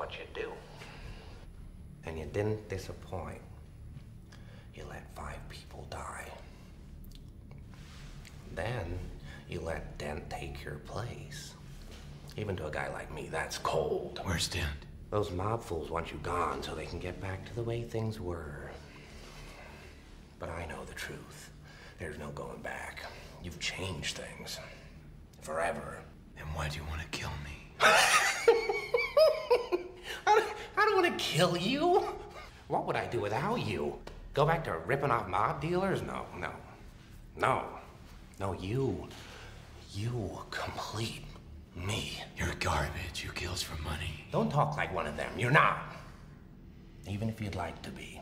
what you'd do. And you didn't disappoint. You let 5 people die. Then you let Dent take your place. Even to a guy like me, that's cold. Where's Dent? Those mob fools want you gone so they can get back to the way things were. But I know the truth. There's no going back. You've changed things. Forever. And why do you want to kill me? I don't want to kill you. What would I do without you? Go back to ripping off mob dealers? No, you complete me. You're garbage. You kills for money. Don't talk like one of them. You're not. Even if you'd like to be.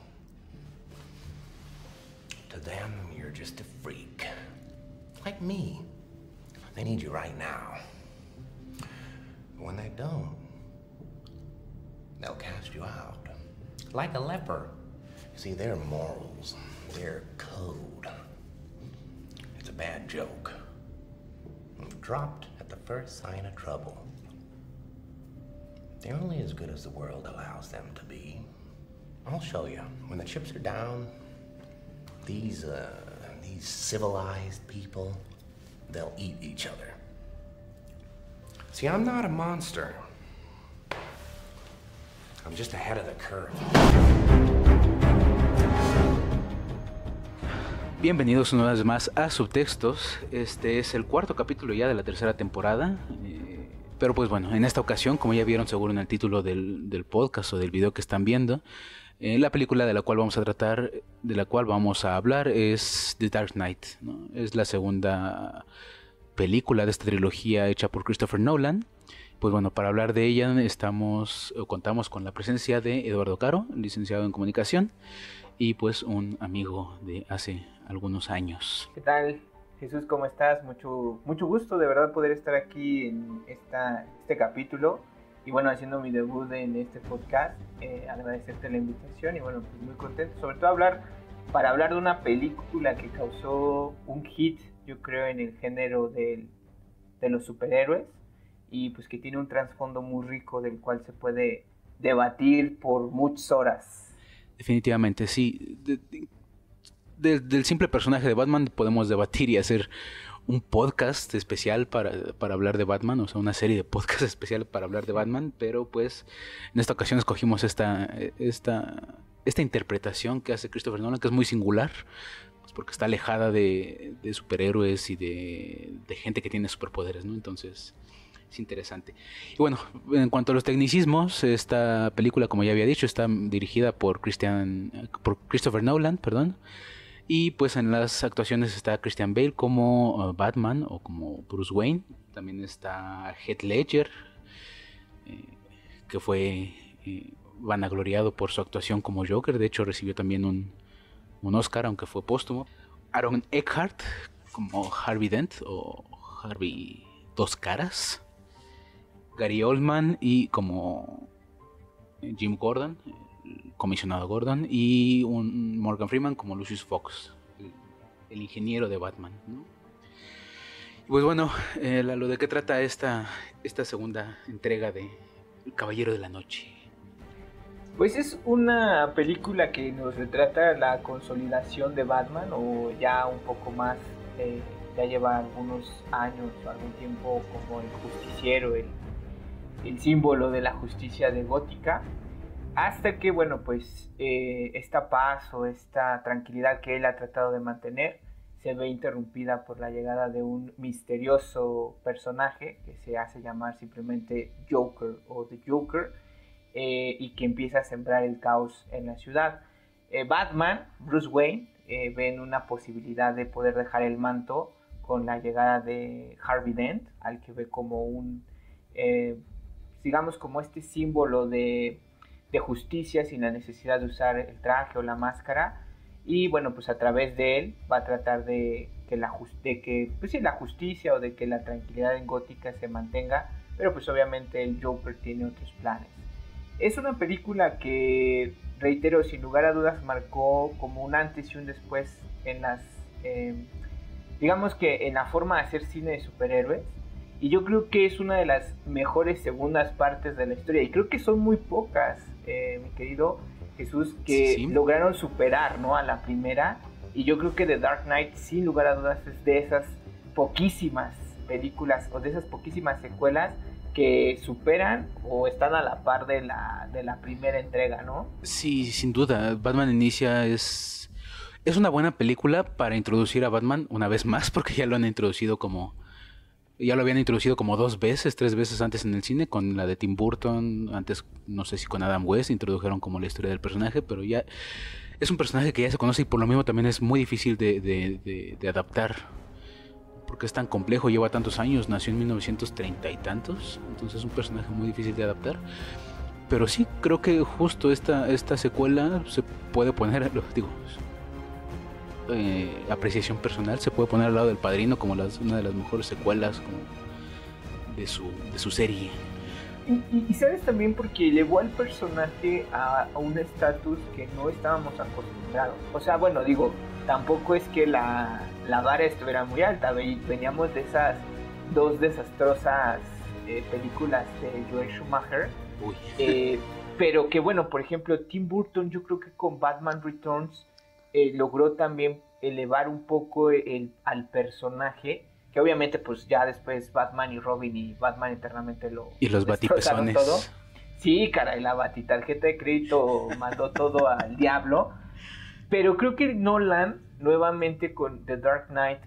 To them, you're just a freak. Like me. They need you right now. When they don't, they'll cast you out. Like a leper. You see, their morals, their code. It's a bad joke. Dropped at the first sign of trouble. They're only as good as the world allows them to be. I'll show you. When the chips are down, these civilized people, they'll eat each other. See, I'm not a monster. I'm just ahead of the curve. Bienvenidos una vez más a Subtextos. Este es el 4º capítulo ya de la 3ª temporada. Pero pues bueno, en esta ocasión, como ya vieron seguro en el título del podcast o del video que están viendo, la película de la cual vamos a tratar, de la cual vamos a hablar, es The Dark Knight, ¿no? Es la segunda película de esta trilogía hecha por Christopher Nolan. Pues bueno, para hablar de ella contamos con la presencia de Eduardo Caro, licenciado en comunicación, y pues un amigo de hace algunos años. ¿Qué tal, Jesús? ¿Cómo estás? Mucho gusto de verdad poder estar aquí en este capítulo y bueno, haciendo mi debut en este podcast. Agradecerte la invitación y bueno, pues muy contento, sobre todo para hablar de una película que causó un hit, yo creo, en el género de los superhéroes y pues que tiene un trasfondo muy rico del cual se puede debatir por muchas horas. Definitivamente, sí. Del simple personaje de Batman podemos debatir y hacer un podcast especial para hablar de Batman, o sea, una serie de podcasts especial para hablar de Batman, pero pues en esta ocasión escogimos esta interpretación que hace Christopher Nolan, que es muy singular, pues porque está alejada de superhéroes y de gente que tiene superpoderes, ¿no? Entonces es interesante. Y bueno, en cuanto a los tecnicismos, esta película, como ya había dicho, está dirigida por Christopher Nolan, perdón. Y pues en las actuaciones está Christian Bale como Batman o como Bruce Wayne. También está Heath Ledger, que fue vanagloriado por su actuación como Joker. De hecho recibió también un Oscar, aunque fue póstumo. Aaron Eckhart como Harvey Dent o Harvey Dos Caras. Gary Oldman y como Jim Gordon, el comisionado Gordon, y un Morgan Freeman como Lucius Fox, el ingeniero de Batman, ¿no? Y pues bueno, lo de qué trata esta segunda entrega de El Caballero de la Noche. Pues es una película que nos retrata la consolidación de Batman, o ya un poco más, ya lleva algunos años o algún tiempo como el justiciero, el símbolo de la justicia de Gótica, hasta que, bueno, pues esta paz o esta tranquilidad que él ha tratado de mantener se ve interrumpida por la llegada de un misterioso personaje que se hace llamar simplemente Joker o The Joker, y que empieza a sembrar el caos en la ciudad. Batman, Bruce Wayne, ven una posibilidad de poder dejar el manto con la llegada de Harvey Dent, al que ve como digamos como este símbolo de justicia sin la necesidad de usar el traje o la máscara, y bueno, pues a través de él va a tratar de que la justicia o de que la tranquilidad en Gótica se mantenga, pero pues obviamente el Joker tiene otros planes. Es una película que, reitero, sin lugar a dudas marcó como un antes y un después en digamos que en la forma de hacer cine de superhéroes, y yo creo que es una de las mejores segundas partes de la historia, y creo que son muy pocas, mi querido Jesús, que Sí. lograron superar, ¿no?, a la primera, y yo creo que The Dark Knight, sin lugar a dudas, es de esas poquísimas películas o de esas poquísimas secuelas que superan o están a la par de la primera entrega, ¿no? Sí, sin duda. Batman Inicia es una buena película para introducir a Batman una vez más, porque ya lo habían introducido como 2 veces, 3 veces antes en el cine, con la de Tim Burton, antes no sé si con Adam West introdujeron como la historia del personaje, pero ya es un personaje que ya se conoce y por lo mismo también es muy difícil de adaptar, porque es tan complejo, lleva tantos años, nació en 1930 y tantos, entonces es un personaje muy difícil de adaptar. Pero sí, creo que justo esta secuela se puede poner, digo, apreciación personal, se puede poner al lado del Padrino como una de las mejores secuelas como de su serie. Y sabes también porque elevó al personaje a un estatus que no estábamos acostumbrados. O sea, bueno, digo, tampoco es que la vara estuviera muy alta. Veníamos de esas 2 desastrosas películas de Joel Schumacher. Pero que bueno, por ejemplo, Tim Burton, yo creo que con Batman Returns logró también elevar un poco al personaje, que obviamente pues ya después Batman y Robin y Batman Eternamente y los destrozaron batipezones todo. Sí, caray, la batitarjeta de crédito mandó todo al diablo. Pero creo que Nolan, nuevamente con The Dark Knight,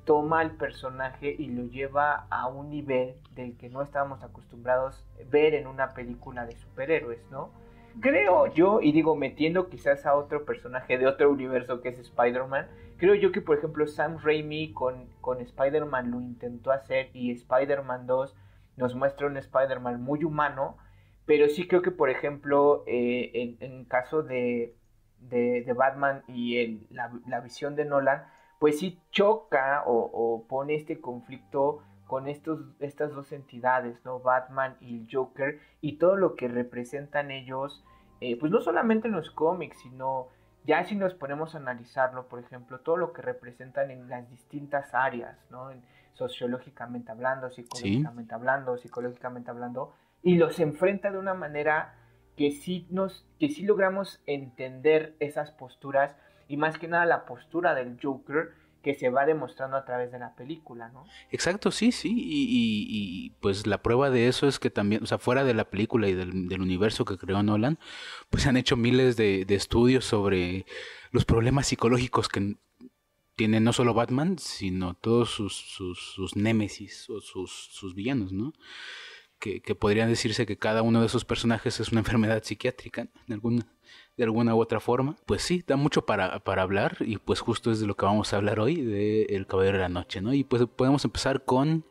toma al personaje y lo lleva a un nivel del que no estábamos acostumbrados a ver en una película de superhéroes, ¿no? Creo yo, y digo, metiendo quizás a otro personaje de otro universo que es Spider-Man, creo yo que por ejemplo Sam Raimi con Spider-Man lo intentó hacer, y Spider-Man 2 nos muestra un Spider-Man muy humano, pero sí creo que por ejemplo en caso de Batman y la visión de Nolan, pues sí choca o pone este conflicto con estas 2 entidades, ¿no? Batman y el Joker, y todo lo que representan ellos, pues no solamente en los cómics, sino ya si nos ponemos a analizarlo, por ejemplo, todo lo que representan en las distintas áreas, ¿no? Sociológicamente hablando, psicológicamente hablando, psicológicamente hablando, y los enfrenta de una manera que sí logramos entender esas posturas, y más que nada la postura del Joker, que se va demostrando a través de la película, ¿no? Exacto, sí, y pues la prueba de eso es que también, o sea, fuera de la película y del universo que creó Nolan, pues han hecho miles de estudios sobre los problemas psicológicos que tiene no solo Batman, sino todos sus némesis o sus villanos, ¿no? Que podrían decirse que cada uno de esos personajes es una enfermedad psiquiátrica, de alguna u otra forma. Pues sí, da mucho para hablar, y pues justo es de lo que vamos a hablar hoy, de El Caballero de la Noche, ¿no? Y pues podemos empezar con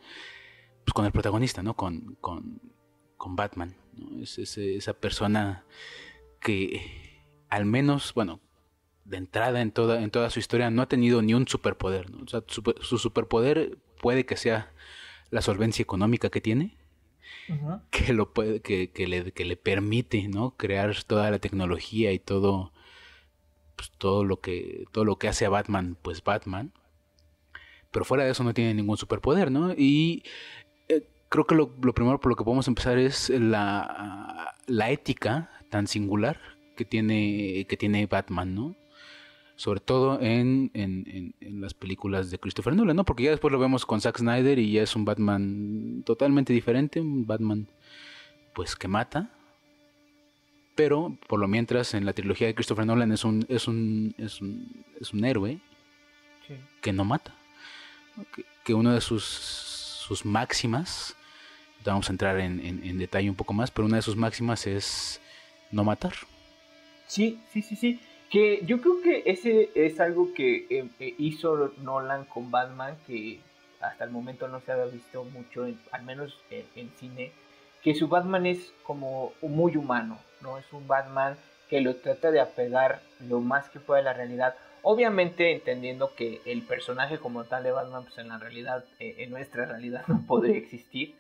el protagonista, ¿no? Con Batman, ¿no? Es esa persona que al menos, bueno, de entrada en toda su historia no ha tenido ni un superpoder, ¿no? O sea, su superpoder puede que sea la solvencia económica que tiene, Uh-huh. que le permite, ¿no?, crear toda la tecnología y todo, pues, todo lo que hace a Batman, pues Batman. Pero fuera de eso no tiene ningún superpoder, ¿no? Y creo que lo primero por lo que podemos empezar es la ética tan singular que tiene Batman, ¿no? Sobre todo en las películas de Christopher Nolan, ¿no? Porque ya después lo vemos con Zack Snyder y ya es un Batman totalmente diferente, un Batman pues que mata. Pero por lo mientras en la trilogía de Christopher Nolan es un héroe, Sí. que no mata. Que una de sus máximas, vamos a entrar en detalle un poco más, pero una de sus máximas es no matar. Sí. Que yo creo que ese es algo que hizo Nolan con Batman, que hasta el momento no se había visto mucho, al menos en cine, que su Batman es como muy humano, ¿no? Es un Batman que lo trata de apegar lo más que puede a la realidad. Obviamente entendiendo que el personaje como tal de Batman, pues en la realidad, en nuestra realidad no podría existir,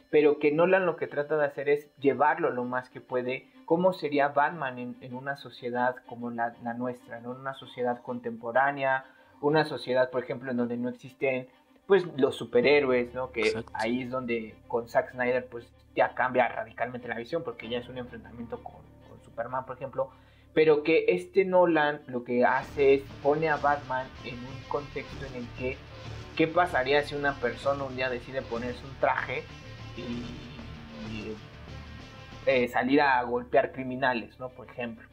pero que Nolan lo que trata de hacer es llevarlo lo más que puede. ¿Cómo sería Batman en una sociedad como la nuestra, ¿no? Una sociedad contemporánea, una sociedad, por ejemplo, en donde no existen pues los superhéroes, ¿no? Que Exacto. ahí es donde con Zack Snyder pues ya cambia radicalmente la visión, porque ya es un enfrentamiento con Superman, por ejemplo, pero que Nolan lo que hace es pone a Batman en un contexto en el que ¿qué pasaría si una persona un día decide ponerse un traje y salir a golpear criminales, ¿no? Por ejemplo.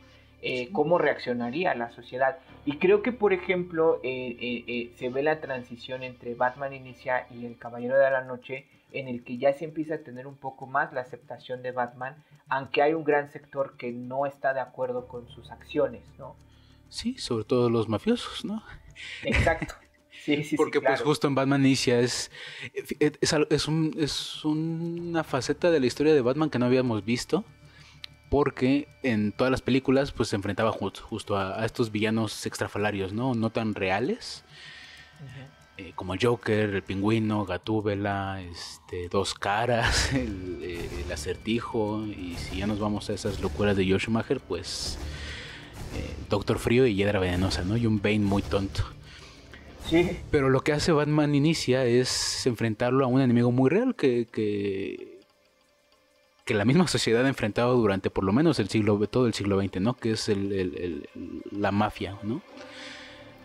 ¿Cómo reaccionaría la sociedad? Y creo que, por ejemplo, se ve la transición entre Batman Inicia y El Caballero de la Noche, en el que ya se empieza a tener un poco más la aceptación de Batman, aunque hay un gran sector que no está de acuerdo con sus acciones, ¿no? Sí, sobre todo los mafiosos, ¿no? Exacto. Sí, porque sí, claro. pues justo en Batman Inicia es una faceta de la historia de Batman que no habíamos visto, porque en todas las películas pues se enfrentaba justo a estos villanos extrafalarios, no tan reales, como el Joker, el Pingüino, Gatúbela, Dos Caras, el Acertijo, y si ya nos vamos a esas locuras de Joel Schumacher, pues Doctor Frío y Hiedra Venenosa, ¿no? Y un Bane muy tonto. Sí. Pero lo que hace Batman Inicia es enfrentarlo a un enemigo muy real que la misma sociedad ha enfrentado durante por lo menos todo el siglo XX, ¿no? Que es la mafia, ¿no?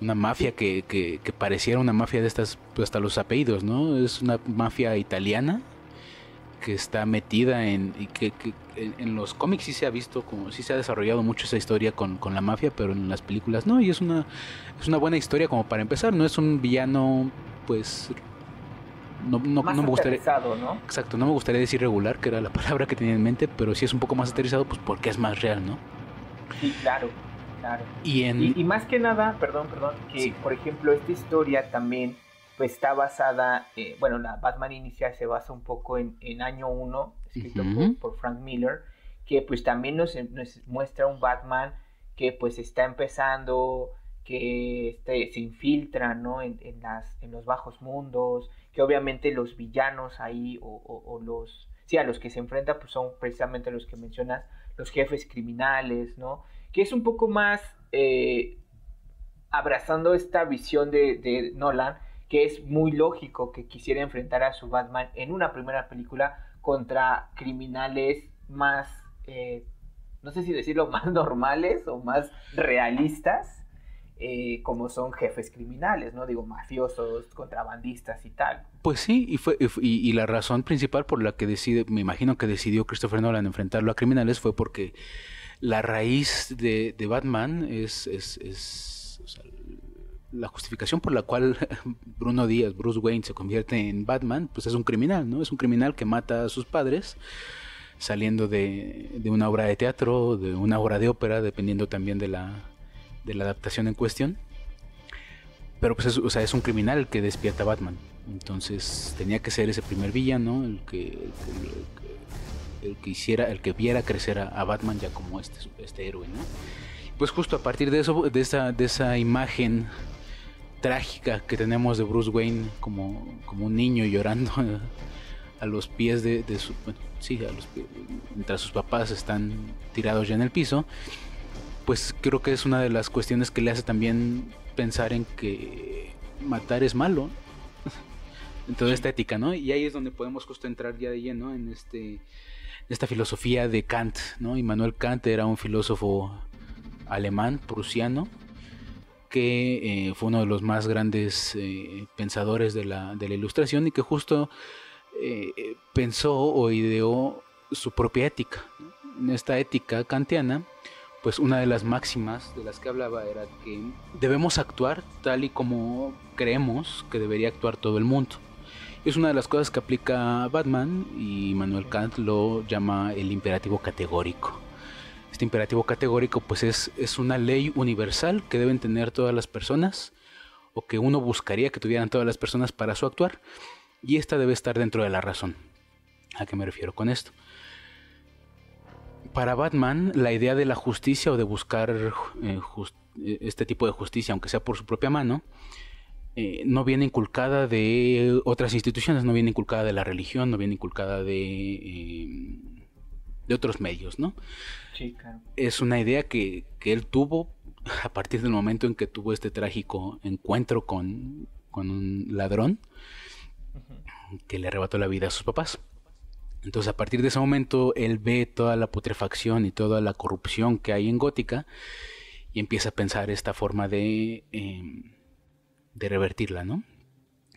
Una mafia que pareciera una mafia de estas, pues hasta los apellidos, ¿no? Es una mafia italiana que está metida en los cómics sí se ha visto, sí se ha desarrollado mucho esa historia con la mafia, pero en las películas no, y es una buena historia como para empezar. No es un villano, pues no me gustaría, ¿no? Exacto, no me gustaría decir regular, que era la palabra que tenía en mente, pero sí es un poco más aterrizado, pues porque es más real, ¿no? Sí, claro. Y más que nada, perdón, que sí. Por ejemplo esta historia también pues está basada, la Batman Inicial se basa un poco en Año 1, escrito por Frank Miller, que pues también nos muestra un Batman que pues está empezando, que se infiltra, ¿no? en los bajos mundos, que obviamente los villanos ahí a los que se enfrenta pues son precisamente los que mencionas, los jefes criminales, ¿no? Que es un poco más abrazando esta visión de Nolan, que es muy lógico que quisiera enfrentar a su Batman en una primera película contra criminales más, no sé si decirlo, más normales o más realistas, como son jefes criminales, ¿no? Digo, mafiosos, contrabandistas y tal. Pues sí, y la razón principal por la que me imagino que decidió Christopher Nolan enfrentarlo a criminales fue porque la raíz de Batman es o sea, la justificación por la cual Bruce Wayne se convierte en Batman, pues es un criminal, ¿no? Es un criminal que mata a sus padres saliendo de una obra de teatro, de una obra de ópera, dependiendo también de la adaptación en cuestión. Pero pues es un criminal el que despierta a Batman. Entonces tenía que ser ese primer villano el que viera crecer a Batman ya como este héroe, ¿no? Pues justo a partir de eso, de esa imagen trágica que tenemos de Bruce Wayne como un niño llorando a los pies mientras sus papás están tirados ya en el piso, pues creo que es una de las cuestiones que le hace también pensar en que matar es malo en toda esta ética, ¿no? Y ahí es donde podemos justo entrar ya de lleno en esta filosofía de Kant, ¿no? Immanuel Kant era un filósofo alemán, prusiano, que fue uno de los más grandes pensadores de la Ilustración, y que justo pensó o ideó su propia ética. En esta ética kantiana, pues una de las máximas de las que hablaba era que debemos actuar tal y como creemos que debería actuar todo el mundo. Es una de las cosas que aplica Batman, y Immanuel Kant lo llama el imperativo categórico. Este imperativo categórico pues es una ley universal que deben tener todas las personas, o que uno buscaría que tuvieran todas las personas para su actuar, y esta debe estar dentro de la razón. ¿A qué me refiero con esto? Para Batman, la idea de la justicia, o de buscar este tipo de justicia, aunque sea por su propia mano, no viene inculcada de otras instituciones, no viene inculcada de la religión, no viene inculcada de otros medios, ¿no? Sí, claro. Es una idea que él tuvo a partir del momento en que tuvo este trágico encuentro con con un ladrón que le arrebató la vida a sus papás. Entonces, a partir de ese momento, él ve toda la putrefacción y toda la corrupción que hay en Gótica y empieza a pensar esta forma de revertirla, ¿no?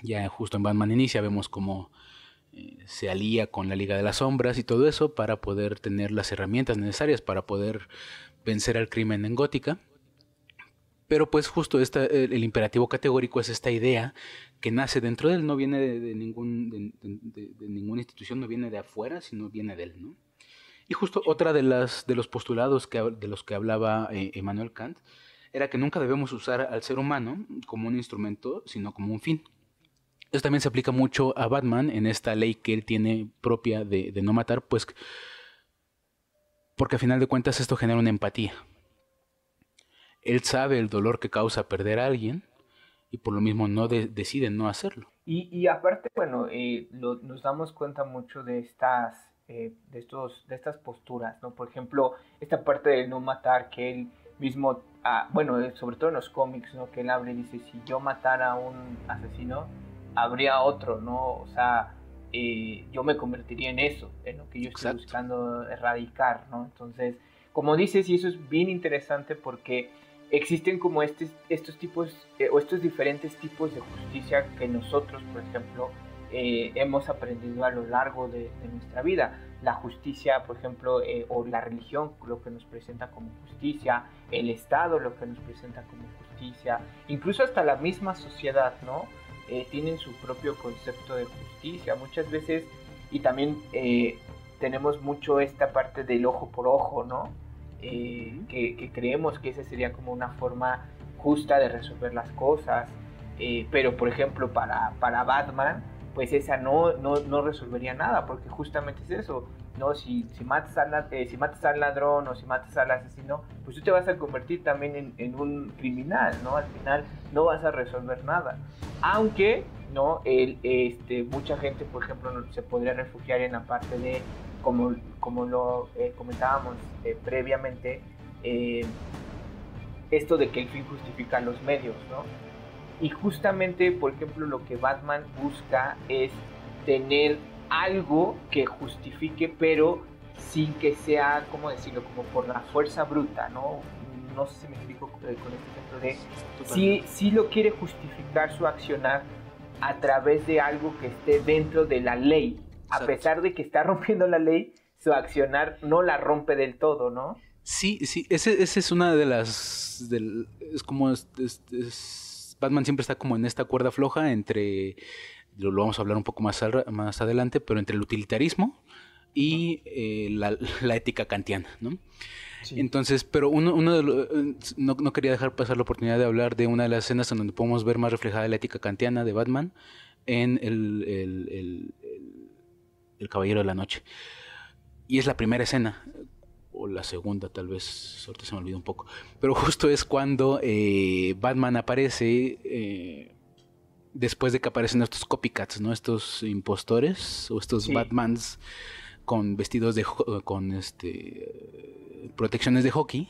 Ya justo en Batman Inicia vemos cómo se alía con la Liga de las Sombras y todo eso para poder tener las herramientas necesarias para poder vencer al crimen en Gótica. Pero pues justo el imperativo categórico es esta idea que nace dentro de él, no viene de ninguna institución, no viene de afuera, sino viene de él, ¿no? Y justo otra de los postulados de los que hablaba Immanuel Kant era que nunca debemos usar al ser humano como un instrumento, sino como un fin. Eso también se aplica mucho a Batman en esta ley que él tiene propia de no matar, pues porque a final de cuentas esto genera una empatía. Él sabe el dolor que causa perder a alguien y por lo mismo decide no hacerlo. Y aparte, bueno, nos damos cuenta mucho de estas posturas, ¿no? Por ejemplo, esta parte del no matar que él mismo, bueno, sobre todo en los cómics, ¿no? Que él habla y dice, si yo matara a un asesino, habría otro, ¿no? O sea, yo me convertiría en eso, en lo que yo estoy buscando erradicar, ¿no? Entonces, como dices, y eso es bien interesante porque existen como estos tipos o estos diferentes tipos de justicia que nosotros, por ejemplo, hemos aprendido a lo largo de nuestra vida. La justicia, por ejemplo, o la religión, lo que nos presenta como justicia, el Estado, lo que nos presenta como justicia, incluso hasta la misma sociedad, ¿no? Tienen su propio concepto de justicia muchas veces, y también tenemos mucho esta parte del ojo por ojo, ¿no? Que creemos que esa sería como una forma justa de resolver las cosas, pero por ejemplo para Batman pues esa no resolvería nada, porque justamente es eso, ¿no? Si matas al ladrón o si matas al asesino, pues tú te vas a convertir también en un criminal, ¿no? Al final no vas a resolver nada, aunque no mucha gente, por ejemplo, se podría refugiar en la parte de como lo comentábamos previamente, esto de que el fin justifica los medios, ¿no? Y justamente, por ejemplo, lo que Batman busca es tener algo que justifique, pero sin que sea, ¿cómo decirlo?, como por la fuerza bruta, ¿no? No sé si me explico con este ejemplo de sí lo quiere justificar su accionar a través de algo que esté dentro de la ley. A pesar de que está rompiendo la ley, su accionar no la rompe del todo, ¿no? Sí, ese es una de las... es como... Batman siempre está como en esta cuerda floja entre... Lo vamos a hablar un poco más adelante, pero entre el utilitarismo y la ética kantiana, ¿no? Sí. Entonces, pero uno de no quería dejar pasar la oportunidad de hablar de una de las escenas en donde podemos ver más reflejada la ética kantiana de Batman en el Caballero de la Noche. Y es la primera escena, o la segunda tal vez, ahorita se me olvidó un poco, pero justo es cuando Batman aparece después de que aparecen estos copycats, ¿no? Estos impostores o estos Batmans con vestidos con protecciones de hockey.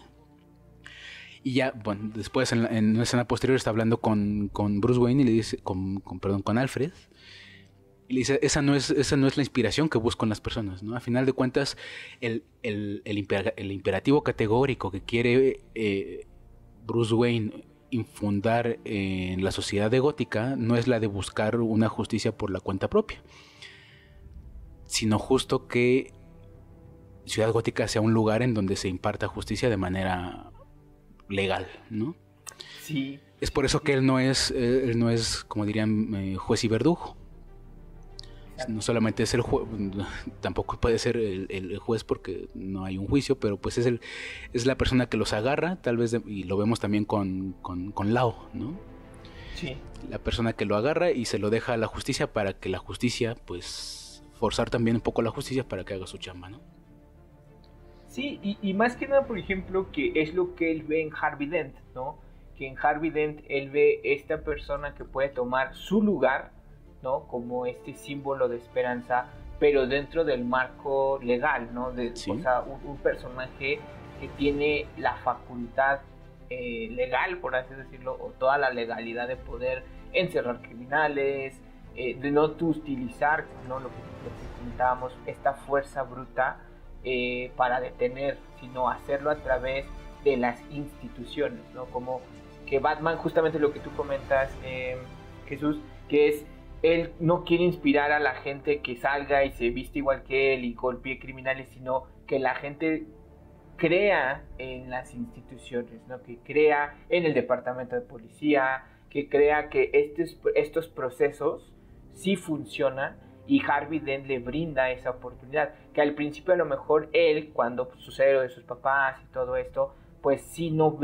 Y ya, bueno, después en una escena posterior está hablando con Bruce Wayne y le dice, con Alfred. Y le dice, esa no es la inspiración que busco en las personas, ¿no? A final de cuentas, el imperativo categórico que quiere Bruce Wayne infundar en la sociedad de Gótica no es la de buscar una justicia por la cuenta propia, sino justo que Ciudad Gótica sea un lugar en donde se imparta justicia de manera legal, ¿no? Sí. Es por eso que él no es como dirían, juez y verdugo. No solamente es el juez, tampoco puede ser el juez porque no hay un juicio, pero pues es la persona que los agarra, tal vez, y lo vemos también con Lao, ¿no? Sí. La persona que lo agarra y se lo deja a la justicia para que la justicia, pues, forzar también un poco a la justicia para que haga su chamba, ¿no? Sí, y más que nada, por ejemplo, que es lo que él ve en Harvey Dent, ¿no? Que en Harvey Dent él ve esta persona que puede tomar su lugar, ¿no? Como este símbolo de esperanza, pero dentro del marco legal, ¿no? Sí. O sea, un personaje que tiene la facultad legal, por así decirlo, o toda la legalidad de poder encerrar criminales, de no utilizar, ¿no? Lo que comentábamos, esta fuerza bruta para detener, sino hacerlo a través de las instituciones, ¿no? Como que Batman, justamente lo que tú comentas, Jesús, que es, él no quiere inspirar a la gente que salga y se viste igual que él y golpee criminales, sino que la gente crea en las instituciones, ¿no? Que crea en el departamento de policía, que crea que estos procesos sí funcionan, y Harvey Dent le brinda esa oportunidad, que al principio a lo mejor él, cuando sucede lo de sus papás y todo esto, pues sí no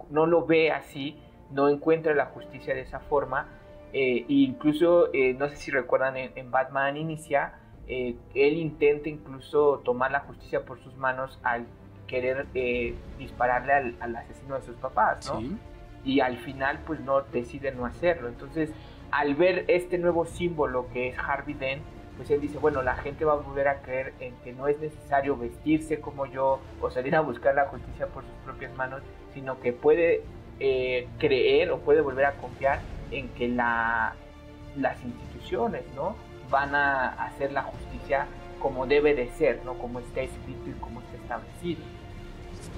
lo ve así, no encuentra la justicia de esa forma, e incluso, no sé si recuerdan, en Batman Inicia, él intenta incluso tomar la justicia por sus manos al querer dispararle al asesino de sus papás, ¿no? Sí. Y al final pues decide no hacerlo. Entonces, al ver este nuevo símbolo que es Harvey Dent, pues él dice, bueno, la gente va a volver a creer en que no es necesario vestirse como yo o salir a buscar la justicia por sus propias manos, sino que puede creer o puede volver a confiar en que las instituciones, ¿no?, van a hacer la justicia como debe de ser, ¿no?, como está escrito y como está establecido.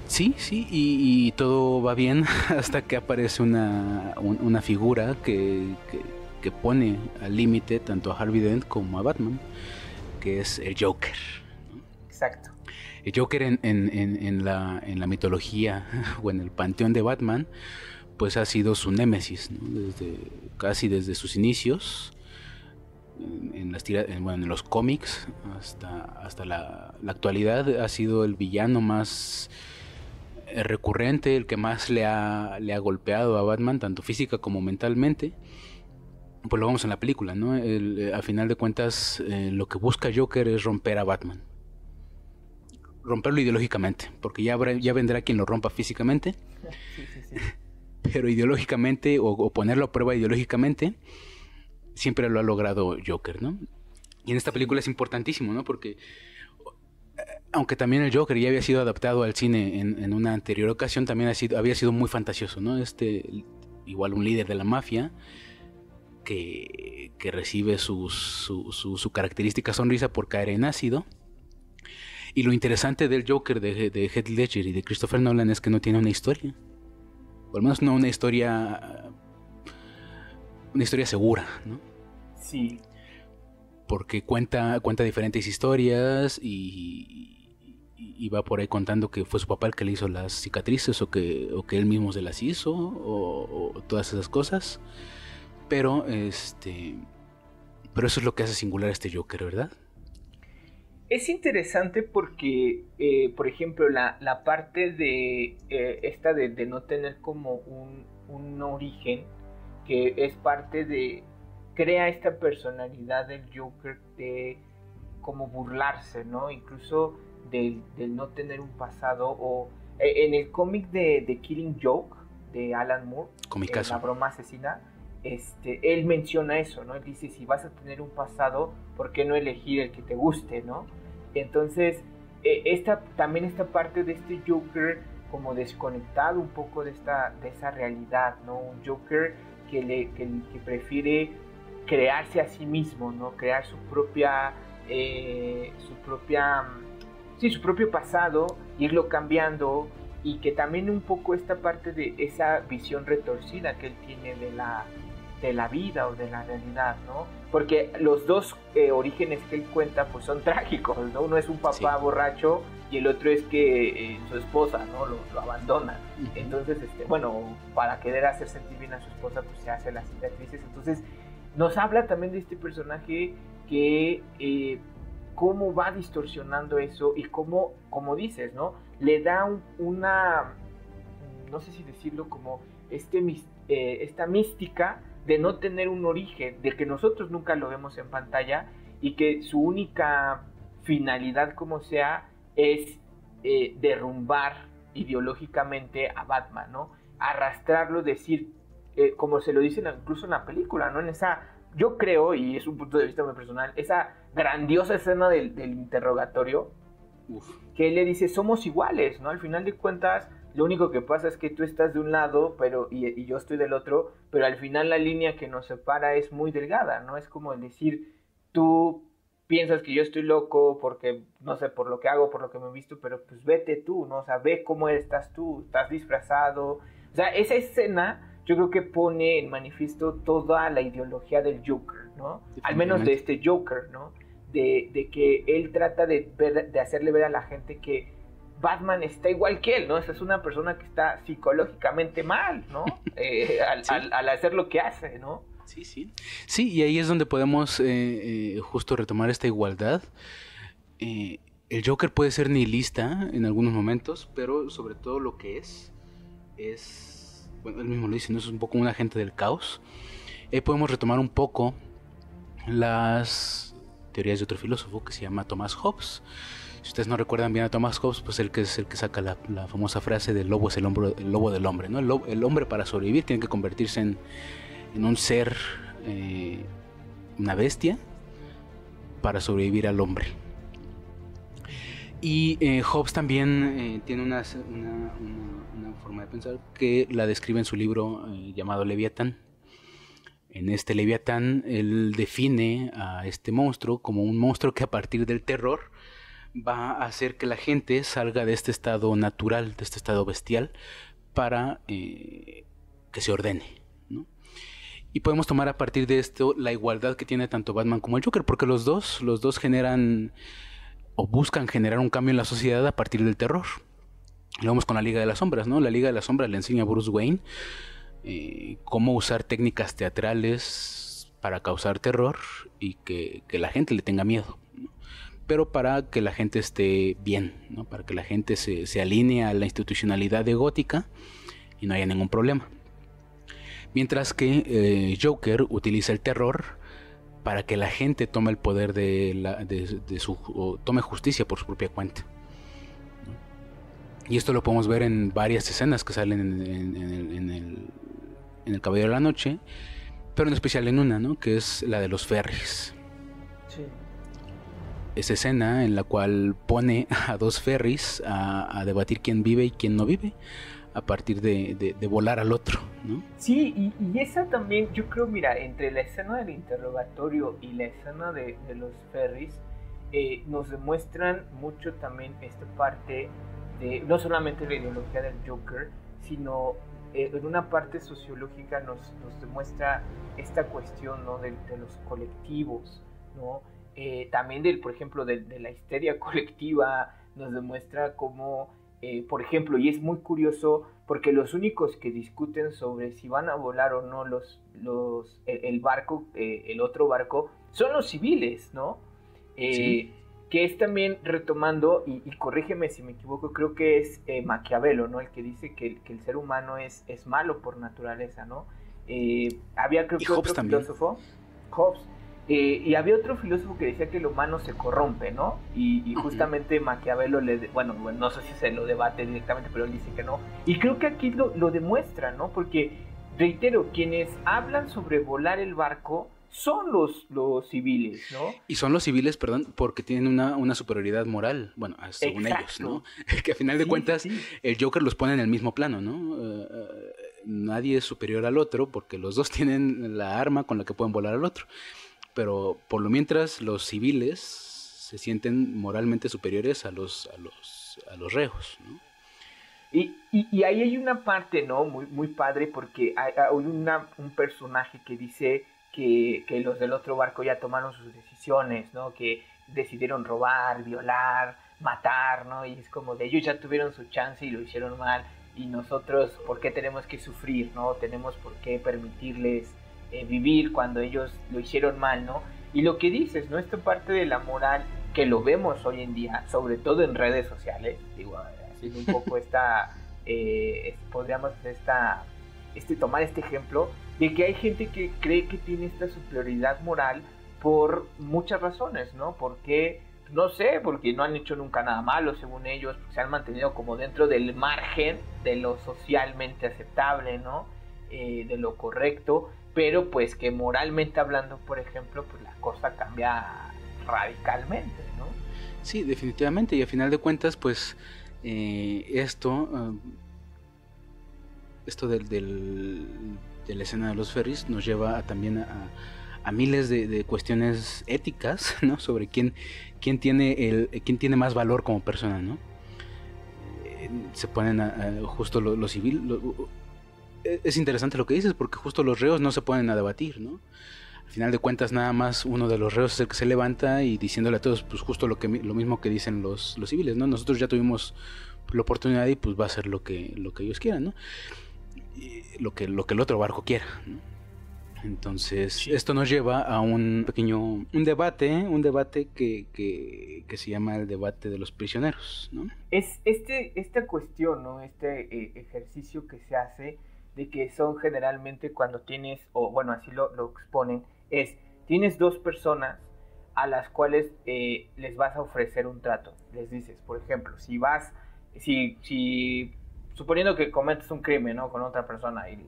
Sí, y todo va bien hasta que aparece una figura que pone al límite tanto a Harvey Dent como a Batman, que es el Joker, ¿no? Exacto. El Joker en la mitología o en el panteón de Batman, pues ha sido su némesis, ¿no? Casi desde sus inicios, en los cómics hasta la actualidad, ha sido el villano más recurrente, el que más le ha golpeado a Batman, tanto física como mentalmente. Pues lo vemos en la película, ¿no? A final de cuentas, lo que busca Joker es romper a Batman, romperlo ideológicamente, porque ya vendrá quien lo rompa físicamente. Sí. Pero ideológicamente, o ponerlo a prueba ideológicamente, siempre lo ha logrado Joker, ¿no? Y en esta película es importantísimo, ¿no? Porque aunque también el Joker ya había sido adaptado al cine en una anterior ocasión, también había sido muy fantasioso, ¿no? Igual un líder de la mafia que recibe su característica sonrisa por caer en ácido. Y lo interesante del Joker de Heath Ledger y de Christopher Nolan es que no tiene una historia, o al menos no una historia segura, ¿no? Sí. Porque cuenta diferentes historias y va por ahí contando que fue su papá el que le hizo las cicatrices o que él mismo se las hizo o todas esas cosas. Pero eso es lo que hace singular a este Joker, ¿verdad? Es interesante porque, por ejemplo, la parte de esta de no tener como un origen, que es parte de... crea esta personalidad del Joker de como burlarse, ¿no? Incluso del no tener un pasado. O en el cómic de Killing Joke de Alan Moore, La broma asesina, él menciona eso, ¿no? Él dice, si vas a tener un pasado, ¿por qué no elegir el que te guste, ¿no? Entonces, también esta parte de este Joker como desconectado un poco de esa realidad, ¿no? Un Joker que prefiere crearse a sí mismo, ¿no? Crear su propio pasado, irlo cambiando, y que también un poco esta parte de esa visión retorcida que él tiene de la vida o de la realidad, ¿no? Porque los dos orígenes que él cuenta pues son trágicos, ¿no? Uno es un papá borracho y el otro es que su esposa, ¿no? lo abandona. Entonces, para querer hacer sentir bien a su esposa, pues se hace las cicatrices. Entonces, nos habla también de este personaje que cómo va distorsionando eso y cómo, como dices, ¿no? Le da una, no sé si decirlo, como esta mística de no tener un origen, de que nosotros nunca lo vemos en pantalla y que su única finalidad, como sea, es derrumbar ideológicamente a Batman, ¿no? Arrastrarlo, decir, como se lo dicen incluso en la película, ¿no? En esa, yo creo, y es un punto de vista muy personal, esa grandiosa escena del interrogatorio, que él le dice, somos iguales, ¿no? Al final de cuentas, lo único que pasa es que tú estás de un lado y yo estoy del otro, pero al final la línea que nos separa es muy delgada, ¿no? Es como el decir, tú piensas que yo estoy loco porque, no sé, por lo que hago, por lo que me he visto, pero pues vete tú, ¿no? O sea, ve cómo estás tú, estás disfrazado. O sea, esa escena yo creo que pone en manifiesto toda la ideología del Joker, ¿no? Al menos de este Joker, ¿no? De que él trata de hacerle ver a la gente que Batman está igual que él, ¿no? Esa es una persona que está psicológicamente mal, ¿no? Al hacer lo que hace, ¿no? Sí, sí. Sí, y ahí es donde podemos justo retomar esta igualdad. El Joker puede ser nihilista en algunos momentos, pero sobre todo lo que es, bueno, él mismo lo dice, ¿no? Es un poco un agente del caos. Podemos retomar un poco las teorías de otro filósofo que se llama Thomas Hobbes. Si ustedes no recuerdan bien a Thomas Hobbes, pues el que es el que saca la famosa frase del lobo es el lobo del hombre, ¿no? El hombre para sobrevivir tiene que convertirse en un ser, una bestia, para sobrevivir al hombre. Y Hobbes también tiene una forma de pensar que la describe en su libro llamado Leviatán. En este Leviatán él define a este monstruo como un monstruo que a partir del terror va a hacer que la gente salga de este estado natural, de este estado bestial, para que se ordene. Y podemos tomar a partir de esto la igualdad que tiene tanto Batman como el Joker, porque los dos generan o buscan generar un cambio en la sociedad a partir del terror. Lo vemos con la Liga de las Sombras, ¿no? La Liga de las Sombras le enseña a Bruce Wayne cómo usar técnicas teatrales para causar terror y que la gente le tenga miedo, ¿no? Pero para que la gente esté bien, ¿no? Para que la gente se alinee a la institucionalidad de Gótica y no haya ningún problema. Mientras que Joker utiliza el terror para que la gente tome el poder o tome justicia por su propia cuenta. Y esto lo podemos ver en varias escenas que salen en el Caballero de la Noche, pero en especial en una, ¿no? Que es la de los ferries. Sí. Esa escena en la cual pone a dos ferries a debatir quién vive y quién no vive, a partir de volar al otro, ¿no? Sí, y esa también, yo creo, mira, entre la escena del interrogatorio y la escena de los ferries, nos demuestran mucho también esta parte de, no solamente la ideología del Joker, sino en una parte sociológica nos demuestra esta cuestión, ¿no? de los colectivos, ¿no? También, por ejemplo, de la histeria colectiva, nos demuestra cómo... por ejemplo, y es muy curioso porque los únicos que discuten sobre si van a volar o no el barco, el otro barco, son los civiles, ¿no? Sí. Que es también retomando, y corrígeme si me equivoco, creo que es Maquiavelo, ¿no? El que dice que el ser humano es malo por naturaleza, ¿no? Había creo que otro filósofo, Hobbes, y había otro filósofo que decía que el humano se corrompe, ¿no? Y justamente Maquiavelo bueno, no sé si se lo debate directamente, pero él dice que no. Y creo que aquí lo demuestra, ¿no? Porque, reitero, quienes hablan sobre volar el barco son los civiles, ¿no? Y son los civiles, perdón, porque tienen una superioridad moral, bueno, según ellos, ¿no? Que a final de cuentas, el Joker los pone en el mismo plano, ¿no? Nadie es superior al otro porque los dos tienen la arma con la que pueden volar al otro. Pero por lo mientras los civiles se sienten moralmente superiores a los reos, ¿no? Y ahí hay una parte, ¿no? Muy, muy padre, porque hay un personaje que dice que los del otro barco ya tomaron sus decisiones, ¿no? Que decidieron robar, violar, matar, ¿no? Y es como de ellos ya tuvieron su chance y lo hicieron mal, y nosotros, ¿por qué tenemos que sufrir, no? Tenemos por qué permitirles vivir cuando ellos lo hicieron mal, ¿no? Y lo que dices, ¿no? Esta parte de la moral que lo vemos hoy en día, sobre todo en redes sociales, digo, haciendo un poco podríamos tomar este ejemplo de que hay gente que cree que tiene esta superioridad moral por muchas razones, ¿no? Porque, no sé, porque no han hecho nunca nada malo, según ellos, porque se han mantenido como dentro del margen de lo socialmente aceptable, ¿no? De lo correcto, pero pues que moralmente hablando, por ejemplo, pues la cosa cambia radicalmente, ¿no? Sí, definitivamente, y a final de cuentas, pues esto esto de la escena de los ferries nos lleva también a miles de cuestiones éticas, ¿no? Sobre quién tiene más valor como persona, ¿no? Se ponen justo lo civil. Es interesante lo que dices, porque justo los reos no se ponen a debatir, ¿no? Al final de cuentas, nada más uno de los reos es el que se levanta y diciéndole a todos, pues justo lo mismo que dicen los civiles, ¿no? Nosotros ya tuvimos la oportunidad y pues va a ser lo que ellos quieran, ¿no? Y lo que el otro barco quiera, ¿no? Entonces, esto nos lleva a un debate que se llama el debate de los prisioneros, ¿no? Es esta cuestión, ¿no? Este ejercicio que se hace de que son generalmente cuando tienes, o bueno, así lo exponen, tienes dos personas a las cuales les vas a ofrecer un trato. Les dices, por ejemplo, si suponiendo que cometes un crimen, ¿no? Con otra persona y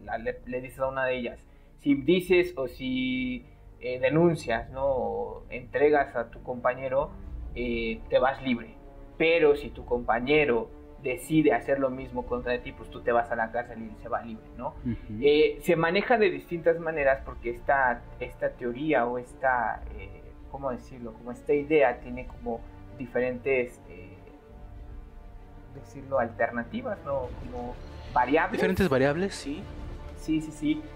le dices a una de ellas, si dices o si denuncias, ¿no? O entregas a tu compañero, te vas libre. Pero si tu compañero decide hacer lo mismo contra ti, pues tú te vas a la cárcel y se va libre, ¿no? Uh-huh. Se maneja de distintas maneras porque esta teoría o ¿cómo decirlo? Como esta idea tiene como diferentes, alternativas, ¿no? Como variables. Diferentes variables, sí. Sí.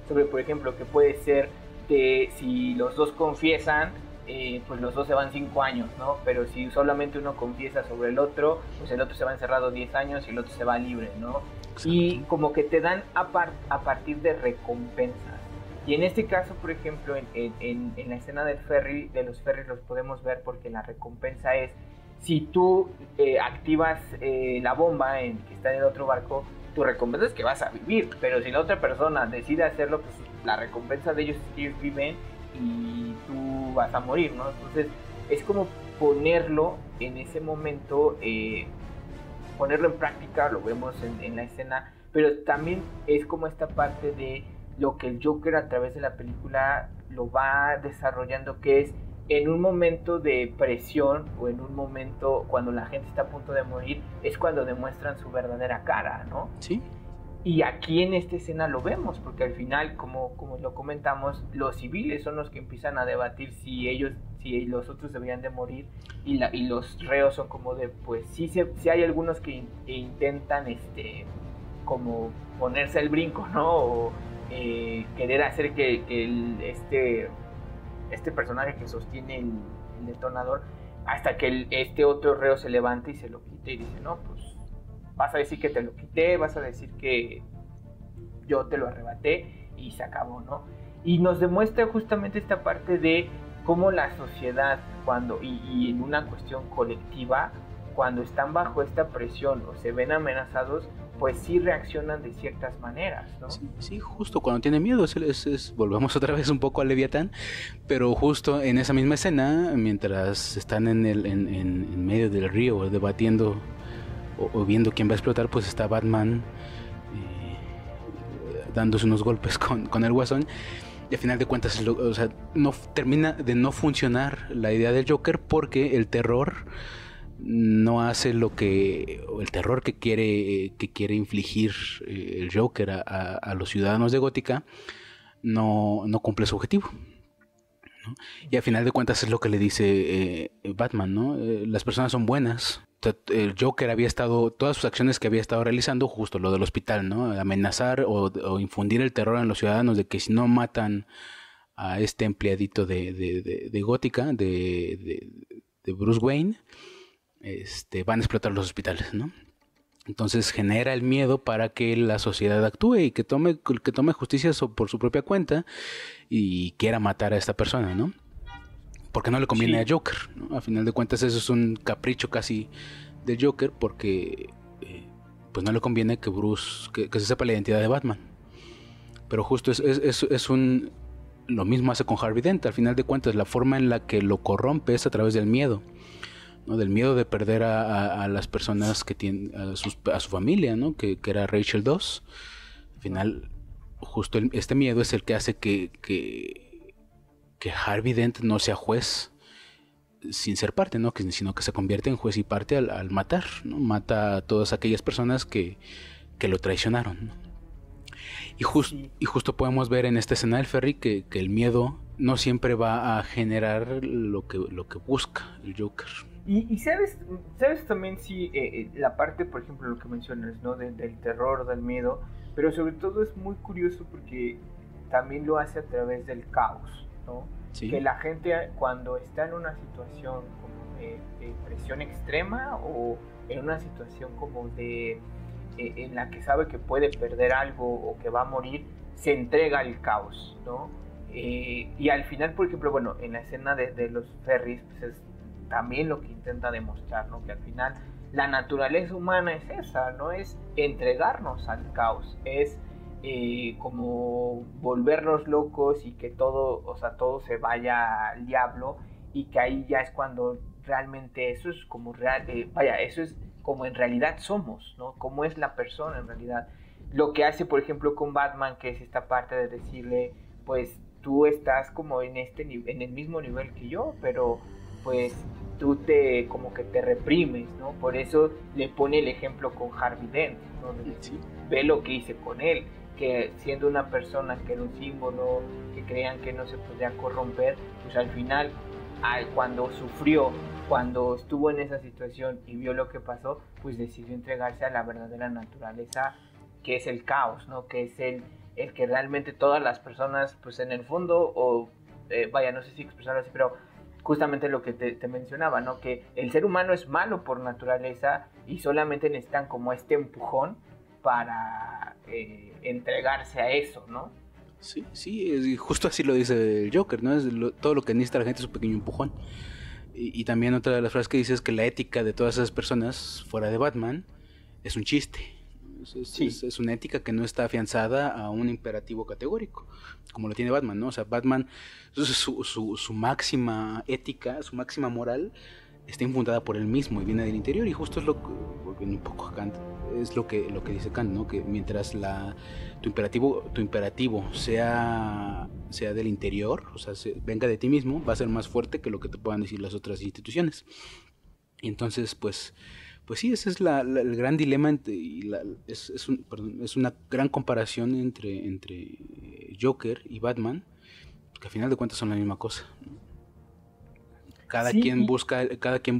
Sobre, por ejemplo, que puede ser que si los dos confiesan, pues los dos se van 5 años, ¿no? Pero si solamente uno confiesa sobre el otro, pues el otro se va encerrado 10 años y el otro se va libre, ¿no? Exacto. Y como que te dan a partir de recompensas. Y en este caso, por ejemplo, en la escena de los ferries los podemos ver porque la recompensa es, si tú activas la bomba que está en el otro barco, tu recompensa es que vas a vivir, pero si la otra persona decide hacerlo, pues la recompensa de ellos es que ellos viven y tú vas a morir, ¿no? Entonces es como ponerlo en ese momento, ponerlo en práctica, lo vemos en la escena, pero también es como esta parte de lo que el Joker a través de la película lo va desarrollando, que es en un momento de presión o en un momento cuando la gente está a punto de morir, es cuando demuestran su verdadera cara, ¿no? Sí. Y aquí en esta escena lo vemos, porque al final, como lo comentamos, los civiles son los que empiezan a debatir si los otros deberían de morir, y los reos son como de, pues sí hay algunos que intentan como ponerse el brinco, ¿no? O querer hacer que este personaje que sostiene el detonador, hasta que este otro reo se levante y se lo quite y dice, no, pues vas a decir que te lo quité, vas a decir que yo te lo arrebaté y se acabó, ¿no? Y nos demuestra justamente esta parte de cómo la sociedad, y en una cuestión colectiva, cuando están bajo esta presión o se ven amenazados, pues sí reaccionan de ciertas maneras, ¿no? Sí, justo cuando tiene miedo, volvemos otra vez un poco a Leviatán, pero justo en esa misma escena, mientras están en medio del río debatiendo o viendo quién va a explotar, pues está Batman dándose unos golpes con el Guasón, y al final de cuentas no termina de no funcionar la idea del Joker, porque el terror no hace el terror que quiere infligir el Joker a los ciudadanos de Gótica no cumple su objetivo, ¿no? Y al final de cuentas es lo que le dice Batman, ¿no? Las personas son buenas. El Joker todas sus acciones que había estado realizando, justo lo del hospital, ¿no? Amenazar o infundir el terror en los ciudadanos de que si no matan a este empleadito de Gótica, de Bruce Wayne, van a explotar los hospitales, ¿no? Entonces genera el miedo para que la sociedad actúe y que tome justicia por su propia cuenta y quiera matar a esta persona, ¿no? Porque no le conviene a Joker, ¿no? A final de cuentas eso es un capricho casi de Joker, porque pues no le conviene que Bruce, que se sepa la identidad de Batman. Pero justo lo mismo hace con Harvey Dent. Al final de cuentas la forma en la que lo corrompe es a través del miedo, ¿no? Del miedo de perder a las personas que tienen, a su familia, ¿no? Que era Rachel 2. Al final justo este miedo es el que hace que Harvey Dent no sea juez sin ser parte, ¿no? Sino que se convierte en juez y parte al matar, ¿no? Mata a todas aquellas personas que lo traicionaron, ¿no? Sí. Y justo podemos ver en esta escena del ferry que el miedo no siempre va a generar lo que busca el Joker. Y sabes también si la parte, por ejemplo, lo que mencionas, ¿no? Del terror, del miedo, pero sobre todo es muy curioso porque también lo hace a través del caos, ¿no? Sí. Que la gente cuando está en una situación como de presión extrema o en una situación como de en la que sabe que puede perder algo o que va a morir, se entrega al caos, ¿no? Y al final, por ejemplo, bueno, en la escena de los ferries, pues es también lo que intenta demostrar, ¿no? Que al final la naturaleza humana es esa, no es entregarnos al caos, es como volvernos locos y que todo, o sea, todo se vaya al diablo, y que ahí ya es cuando realmente eso es como real, eso es como en realidad somos, ¿no? Cómo es la persona en realidad. Lo que hace, por ejemplo, con Batman, que es esta parte de decirle, pues tú estás como en el mismo nivel que yo, pero pues tú como que te reprimes, ¿no? Por eso le pone el ejemplo con Harvey Dent, ¿no? Sí. Ve lo que hice con él, que siendo una persona que era un símbolo, que creían que no se podía corromper, pues al final, cuando sufrió, cuando estuvo en esa situación y vio lo que pasó, pues decidió entregarse a la verdadera naturaleza, que es el caos, ¿no? Que es el que realmente todas las personas, pues en el fondo, o no sé si expresarlo así, pero justamente lo que te mencionaba, ¿no? Que el ser humano es malo por naturaleza y solamente necesitan como este empujón para entregarse a eso, ¿no? Sí, justo así lo dice el Joker, ¿no? Todo lo que necesita la gente es un pequeño empujón. Y también otra de las frases que dice es que la ética de todas esas personas fuera de Batman es un chiste. Es una ética que no está afianzada a un imperativo categórico, como lo tiene Batman, ¿no? O sea, Batman, su máxima ética, su máxima moral está infundada por él mismo y viene del interior, y justo es lo que, volviendo un poco a Kant, es lo que dice Kant, ¿no? Que mientras tu imperativo sea del interior, o sea, venga de ti mismo, va a ser más fuerte que lo que te puedan decir las otras instituciones. Y entonces, pues sí, ese es el gran dilema, es una gran comparación entre Joker y Batman, que al final de cuentas son la misma cosa, ¿no? Cada quien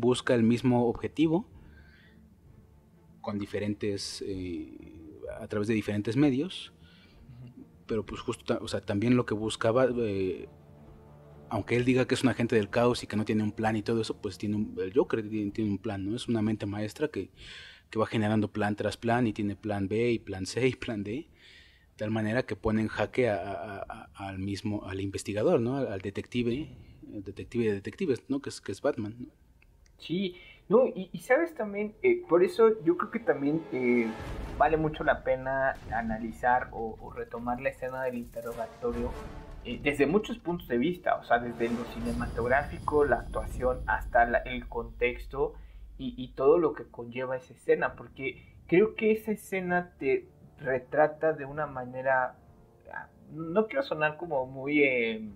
busca el mismo objetivo con diferentes a través de diferentes medios, pero pues justo, o sea, también lo que buscaba, aunque él diga que es un agente del caos y que no tiene un plan y todo eso, pues el Joker tiene un plan, ¿no? Es una mente maestra que va generando plan tras plan, y tiene plan B y plan C y plan D, de tal manera que pone en jaque al investigador, ¿no? Al detective de detectives, ¿no? Que es Batman, ¿no? Sí, no, y sabes también, por eso yo creo que también vale mucho la pena analizar o retomar la escena del interrogatorio desde muchos puntos de vista, o sea, desde lo cinematográfico, la actuación, hasta el contexto y todo lo que conlleva esa escena, porque creo que esa escena te retrata de una manera, no quiero sonar como muy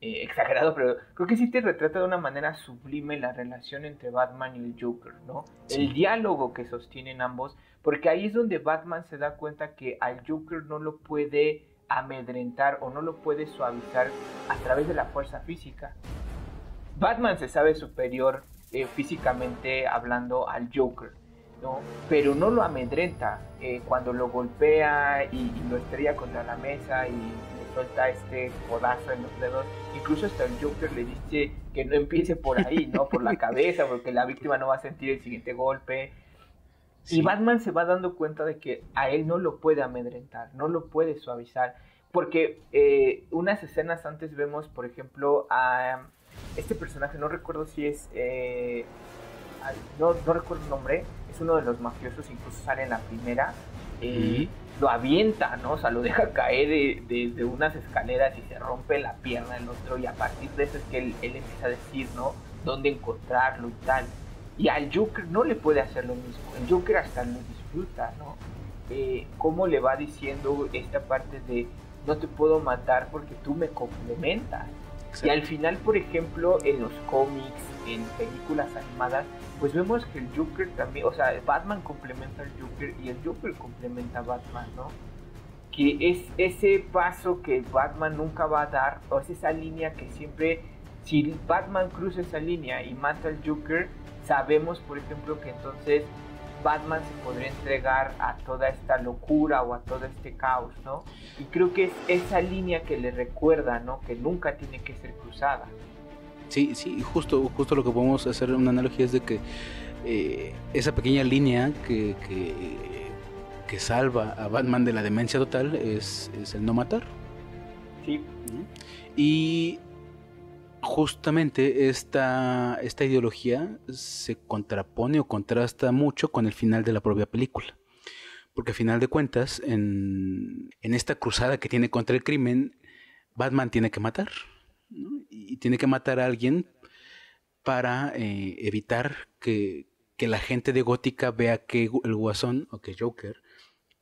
exagerado, pero creo que sí te retrata de una manera sublime la relación entre Batman y el Joker, ¿no? Sí. El diálogo que sostienen ambos, porque ahí es donde Batman se da cuenta que al Joker no lo puede amedrentar o no lo puede suavizar a través de la fuerza física. Batman se sabe superior físicamente hablando al Joker, ¿no? Pero no lo amedrenta cuando lo golpea y lo estrella contra la mesa y le suelta este codazo en los dedos. Incluso hasta el Joker le dice que no empiece por ahí, ¿no? Por la cabeza, porque la víctima no va a sentir el siguiente golpe. Sí. Y Batman se va dando cuenta de que a él no lo puede amedrentar, no lo puede suavizar, porque unas escenas antes vemos, por ejemplo, a este personaje, no recuerdo si es no recuerdo el nombre, es uno de los mafiosos, incluso sale en la primera, lo avienta, ¿no? O sea, lo deja caer de unas escaleras y se rompe la pierna del otro, y a partir de eso es que él empieza a decir, ¿no? Dónde encontrarlo y tal. Y al Joker no le puede hacer lo mismo, el Joker hasta lo disfruta, ¿no? Cómo le va diciendo esta parte de no te puedo matar porque tú me complementas. Exacto. Y al final, por ejemplo, en los cómics, en películas animadas, pues vemos que el Joker también, o sea, Batman complementa al Joker y el Joker complementa a Batman, ¿no? que es ese paso que Batman nunca va a dar, o es esa línea que siempre, si Batman cruza esa línea y mata al Joker, sabemos, por ejemplo, que entonces Batman se podría entregar a toda esta locura o a todo este caos, ¿no? Y creo que es esa línea que le recuerda, ¿no? Que nunca tiene que ser cruzada. Sí, justo lo que podemos hacer una analogía es de que esa pequeña línea que salva a Batman de la demencia total es el no matar. Sí. Y justamente esta ideología se contrapone o contrasta mucho con el final de la propia película. Porque a final de cuentas, en esta cruzada que tiene contra el crimen, Batman tiene que matar, ¿no? Y tiene que matar a alguien para evitar que la gente de Gótica vea que el Guasón o que Joker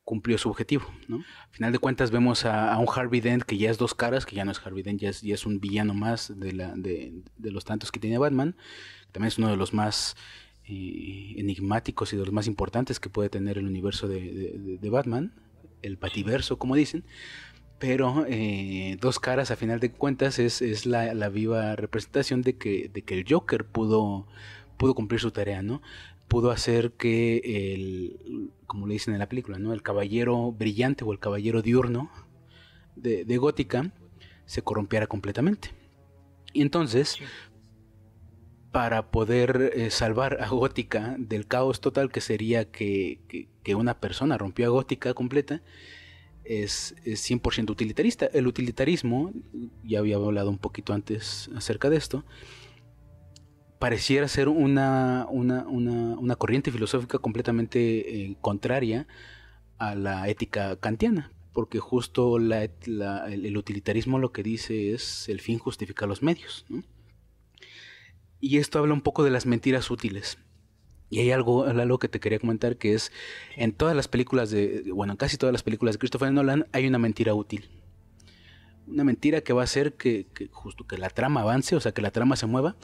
cumplió su objetivo, ¿no? Al final de cuentas vemos a un Harvey Dent que ya es dos caras, que ya no es Harvey Dent, ya es un villano más de los tantos que tiene Batman. También es uno de los más enigmáticos y de los más importantes que puede tener el universo de Batman, el Bativerso, como dicen. Pero dos caras, a final de cuentas, es la viva representación de que el Joker pudo cumplir su tarea, ¿no? Pudo hacer que como le dicen en la película, ¿no? El caballero brillante o el caballero diurno de Gótica se corrompiera completamente. Y entonces, para poder salvar a Gótica del caos total que sería que una persona rompió a Gótica completa, es 100% utilitarista. El utilitarismo, ya había hablado un poquito antes acerca de esto, pareciera ser una corriente filosófica completamente contraria a la ética kantiana, porque justo el utilitarismo lo que dice es el fin justifica los medios, ¿no? Y esto habla un poco de las mentiras útiles. Y hay algo que te quería comentar, que es en todas las películas en casi todas las películas de Christopher Nolan hay una mentira útil. Una mentira que va a hacer que justo que la trama avance, o sea, que la trama se mueva,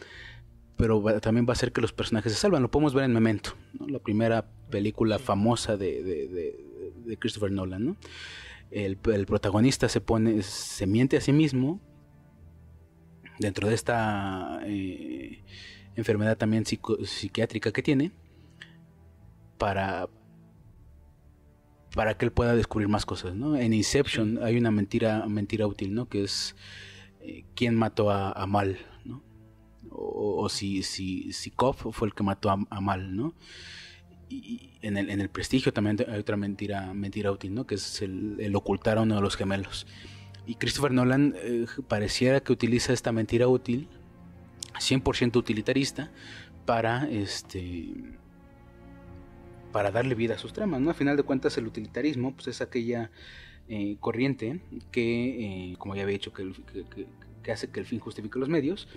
pero también va a hacer que los personajes se salvan. Lo podemos ver en Memento, ¿no? La primera película famosa de Christopher Nolan, ¿no? El protagonista se miente a sí mismo dentro de esta enfermedad también psiquiátrica que tiene para que él pueda descubrir más cosas, ¿no? En Inception hay una mentira útil, ¿no? Que es quién mató a Mal, ¿no? O si Koff fue el que mató a Mal, ¿no? Y en el Prestigio también hay otra mentira útil, ¿no? Que es el ocultar a uno de los gemelos. Y Christopher Nolan pareciera que utiliza esta mentira útil 100% utilitarista para darle vida a sus tramas, ¿no? A final de cuentas el utilitarismo pues, es aquella corriente que, como ya había dicho, que hace que el fin justifique los medios.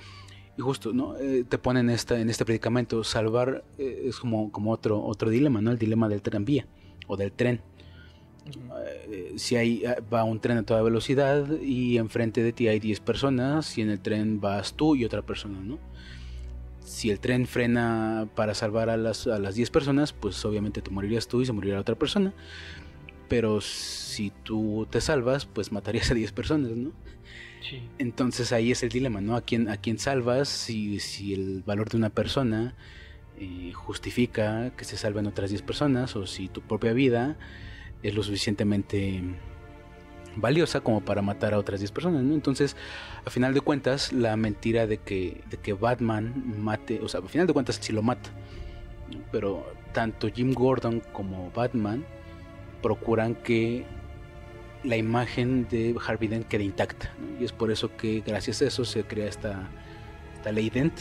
Y justo, ¿no? Te ponen en este predicamento. Salvar es como otro dilema, ¿no? El dilema del tranvía o del tren. Si va un tren a toda velocidad y enfrente de ti hay 10 personas y en el tren vas tú y otra persona, ¿no? Si el tren frena para salvar a las 10 personas, pues obviamente te morirías tú y se moriría la otra persona. Pero si tú te salvas, pues matarías a 10 personas, ¿no? Sí. Entonces ahí es el dilema, ¿no? ¿A quién salvas? Si el valor de una persona justifica que se salven otras 10 personas, o si tu propia vida es lo suficientemente valiosa como para matar a otras 10 personas, ¿no? Entonces, a final de cuentas, la mentira de que Batman mate, o sea, a final de cuentas sí lo mata, ¿no? Pero tanto Jim Gordon como Batman procuran que la imagen de Harvey Dent quede intacta, ¿no? Y es por eso que gracias a eso se crea esta ley Dent,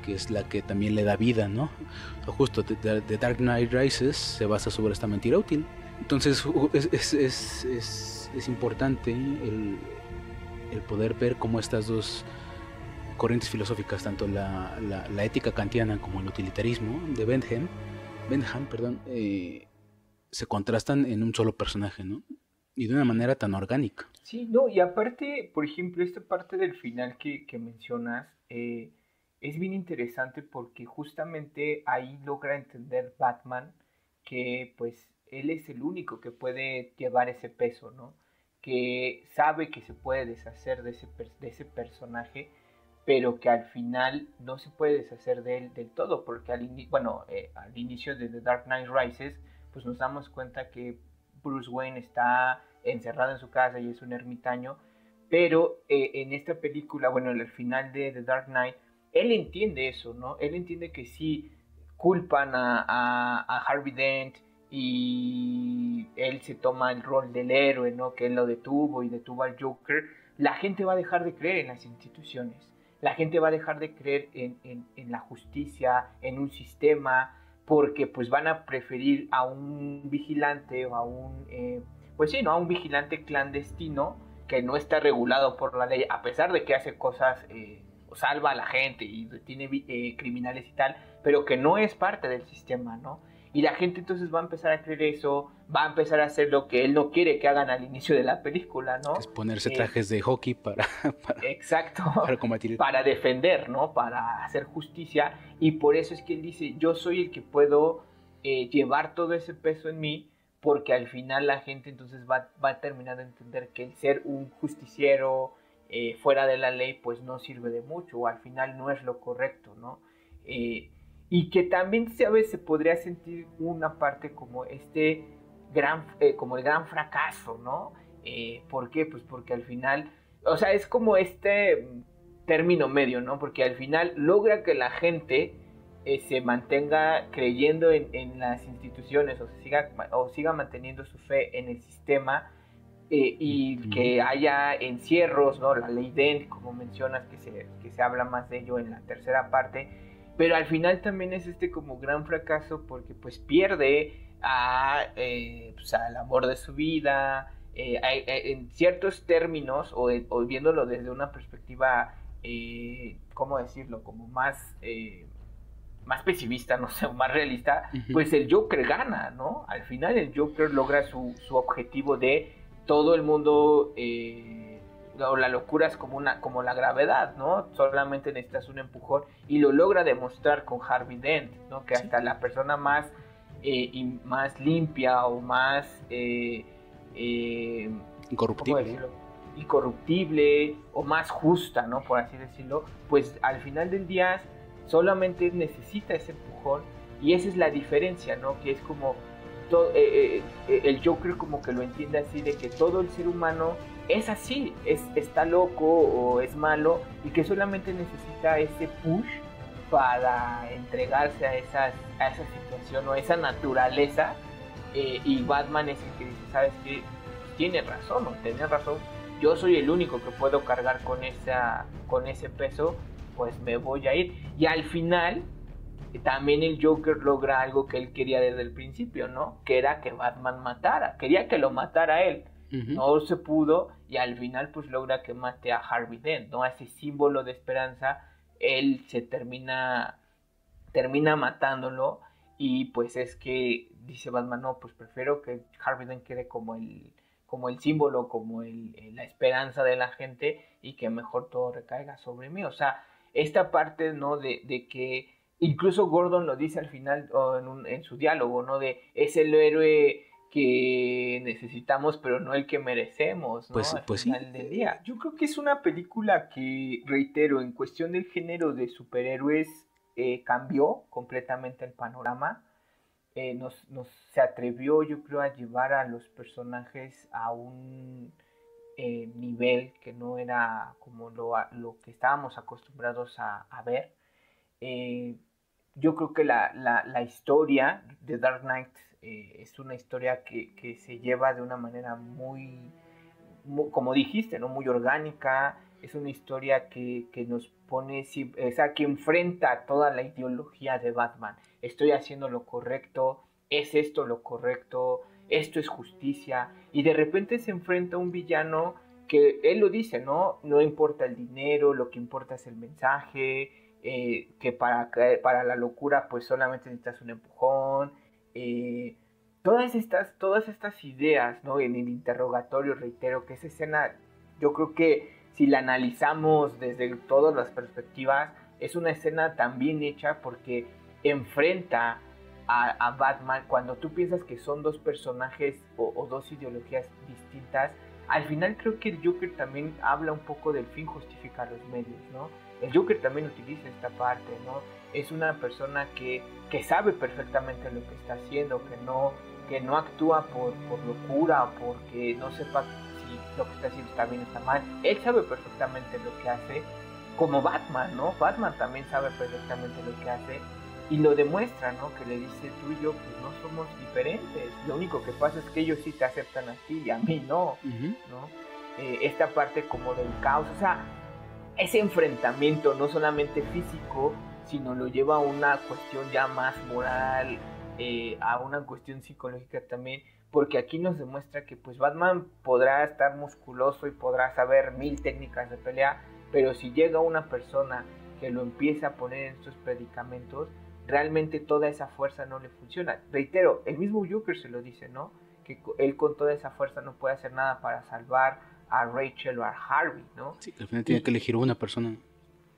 que es la que también le da vida, ¿no? O justo The Dark Knight Rises se basa sobre esta mentira útil. Entonces es importante el poder ver cómo estas dos corrientes filosóficas, tanto la ética kantiana como el utilitarismo de Bentham, se contrastan en un solo personaje, ¿no? Y de una manera tan orgánica. Sí, no, y aparte, por ejemplo, esta parte del final que mencionas es bien interesante porque justamente ahí logra entender Batman que pues él es el único que puede llevar ese peso, ¿no? que sabe que se puede deshacer de ese personaje, pero que al final no se puede deshacer de él del todo, porque al inicio de The Dark Knight Rises, pues nos damos cuenta que Bruce Wayne está encerrado en su casa y es un ermitaño, pero en esta película, bueno, al final de The Dark Knight, él entiende eso, ¿no? Él entiende que si culpan a Harvey Dent y él se toma el rol del héroe, ¿no? Que él lo detuvo y detuvo al Joker, la gente va a dejar de creer en las instituciones. La gente va a dejar de creer en la justicia, en un sistema, porque pues van a preferir a un vigilante o a un, a un vigilante clandestino que no está regulado por la ley, a pesar de que hace cosas, salva a la gente y detiene criminales y tal, pero que no es parte del sistema, ¿no? Y la gente entonces va a empezar a creer eso, va a empezar a hacer lo que él no quiere que hagan al inicio de la película, ¿no? Es ponerse trajes de hockey para exacto, para combatir, para defender, ¿no? Para hacer justicia, y por eso es que él dice, yo soy el que puedo llevar todo ese peso en mí, porque al final la gente entonces va a terminar de entender que el ser un justiciero fuera de la ley pues no sirve de mucho, o al final no es lo correcto, ¿no? Y que también a veces se podría sentir una parte como como el gran fracaso, ¿no? ¿Por qué? Pues porque al final, o sea, es como término medio, ¿no? Porque al final logra que la gente se mantenga creyendo en las instituciones o siga manteniendo su fe en el sistema, y que haya encierros, ¿no? La ley Dent, como mencionas, que se habla más de ello en la tercera parte, pero al final también es como gran fracaso porque pues pierde al amor de su vida, en ciertos términos, o viéndolo desde una perspectiva, ¿cómo decirlo? Como más pesimista, no sé, más realista, pues el Joker gana, ¿no? Al final el Joker logra su objetivo de todo el mundo, la locura es como la gravedad, ¿no? Solamente necesitas un empujón, y lo logra demostrar con Harvey Dent, ¿no? Que hasta la persona más más limpia o más incorruptible o más justa, ¿no? Por así decirlo, pues al final del día solamente necesita ese empujón, y esa es la diferencia, ¿no? Que es como el Joker como que lo entiende así, de que todo el ser humano es así, está loco o es malo, y que solamente necesita ese push para entregarse a esa situación o a esa naturaleza, y Batman es el que dice, ¿sabes qué? Tiene razón, yo soy el único que puedo cargar con ese peso, pues me voy a ir. Y al final también el Joker logra algo que él quería desde el principio, ¿no? Que era que Batman quería que lo matara él. No se pudo, y al final pues logra que mate a Harvey Dent, ¿no? A ese símbolo de esperanza, él se termina matándolo, y pues es que dice Batman, no, pues prefiero que Harvey Dent quede como el símbolo, como la esperanza de la gente, y que mejor todo recaiga sobre mí. O sea, esta parte, ¿no? De que incluso Gordon lo dice al final, o en su diálogo, ¿no? Es el héroe que necesitamos, pero no el que merecemos, ¿no? Pues al final del día. Yo creo que es una película que, reitero, en cuestión del género de superhéroes, cambió completamente el panorama. Se atrevió, yo creo, a llevar a los personajes a un nivel que no era como lo que estábamos acostumbrados a ver. Yo creo que la historia de Dark Knight es una historia que se lleva de una manera muy, como dijiste, ¿no? Muy orgánica. Es una historia que nos pone, o sea, que enfrenta toda la ideología de Batman. Estoy haciendo lo correcto, es esto lo correcto, esto es justicia, y de repente se enfrenta a un villano que él lo dice, ¿no? No importa el dinero, lo que importa es el mensaje, que para la locura pues solamente necesitas un empujón, todas estas ideas, ¿no? En el interrogatorio, reitero que esa escena, yo creo que si la analizamos desde todas las perspectivas, es una escena tan bien hecha porque enfrenta a Batman. Cuando tú piensas que son dos personajes o dos ideologías distintas, al final creo que el Joker también habla un poco del fin justifica los medios, ¿no? El Joker también utiliza esta parte, ¿no? Es una persona que sabe perfectamente lo que está haciendo, que no actúa por locura o porque no sepa si lo que está haciendo está bien o está mal. Él sabe perfectamente lo que hace, como Batman, ¿no? Batman también sabe perfectamente lo que hace y lo demuestra, ¿no? Que le dice, tú y yo pues no somos diferentes, lo único que pasa es que ellos sí te aceptan a ti y a mí no, ¿no? Esta parte como del caos, o sea, ese enfrentamiento no solamente físico, sino lo lleva a una cuestión ya más moral, a una cuestión psicológica también, porque aquí nos demuestra que pues Batman podrá estar musculoso y podrá saber 1000 técnicas de pelea, pero si llega una persona que lo empieza a poner en estos predicamentos, realmente toda esa fuerza no le funciona. Reitero, el mismo Joker se lo dice, ¿no? Que él con toda esa fuerza no puede hacer nada para salvar a Rachel o a Harvey, ¿no? Sí, al final tiene que elegir una persona.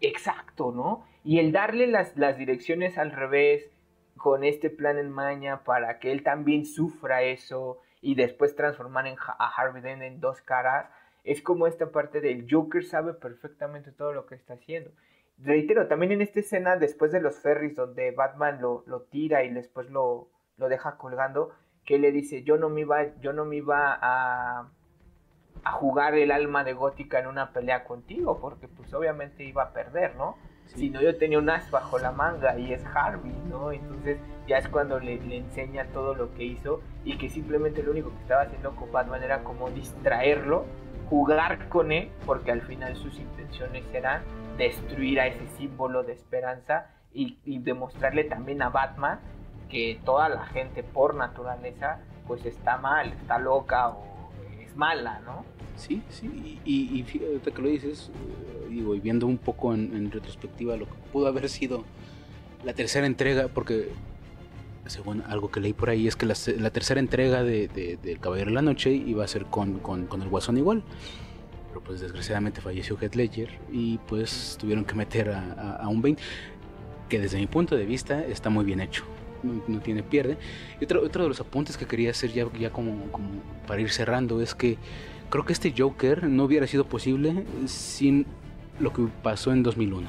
Exacto, ¿no? Y el darle las direcciones al revés, con este plan en maña para que él también sufra eso y después transformar a Harvey Dent en dos caras, es como esta parte del Joker sabe perfectamente todo lo que está haciendo. Reitero, también en esta escena después de los ferries donde Batman lo tira y después lo deja colgando, que le dice, yo no me iba a jugar el alma de Gótica en una pelea contigo, porque pues obviamente iba a perder, ¿no? Sí. Si no, yo tenía un as bajo la manga y es Harvey, ¿no? Entonces ya es cuando le enseña todo lo que hizo y que simplemente lo único que estaba haciendo con Batman era como distraerlo, jugar con él, porque al final sus intenciones eran destruir a ese símbolo de esperanza y demostrarle también a Batman que toda la gente por naturaleza pues está mal, está loca o es mala, ¿no? Sí, y fíjate que lo dices, digo, y viendo un poco en retrospectiva lo que pudo haber sido la tercera entrega, porque según algo que leí por ahí es que la tercera entrega de El Caballero de la Noche iba a ser con el Guasón igual, pero pues desgraciadamente falleció Heath Ledger y pues tuvieron que meter a un Bane que desde mi punto de vista está muy bien hecho, no tiene pierde. Y otro de los apuntes que quería hacer ya como para ir cerrando es que creo que este Joker no hubiera sido posible sin lo que pasó en 2001.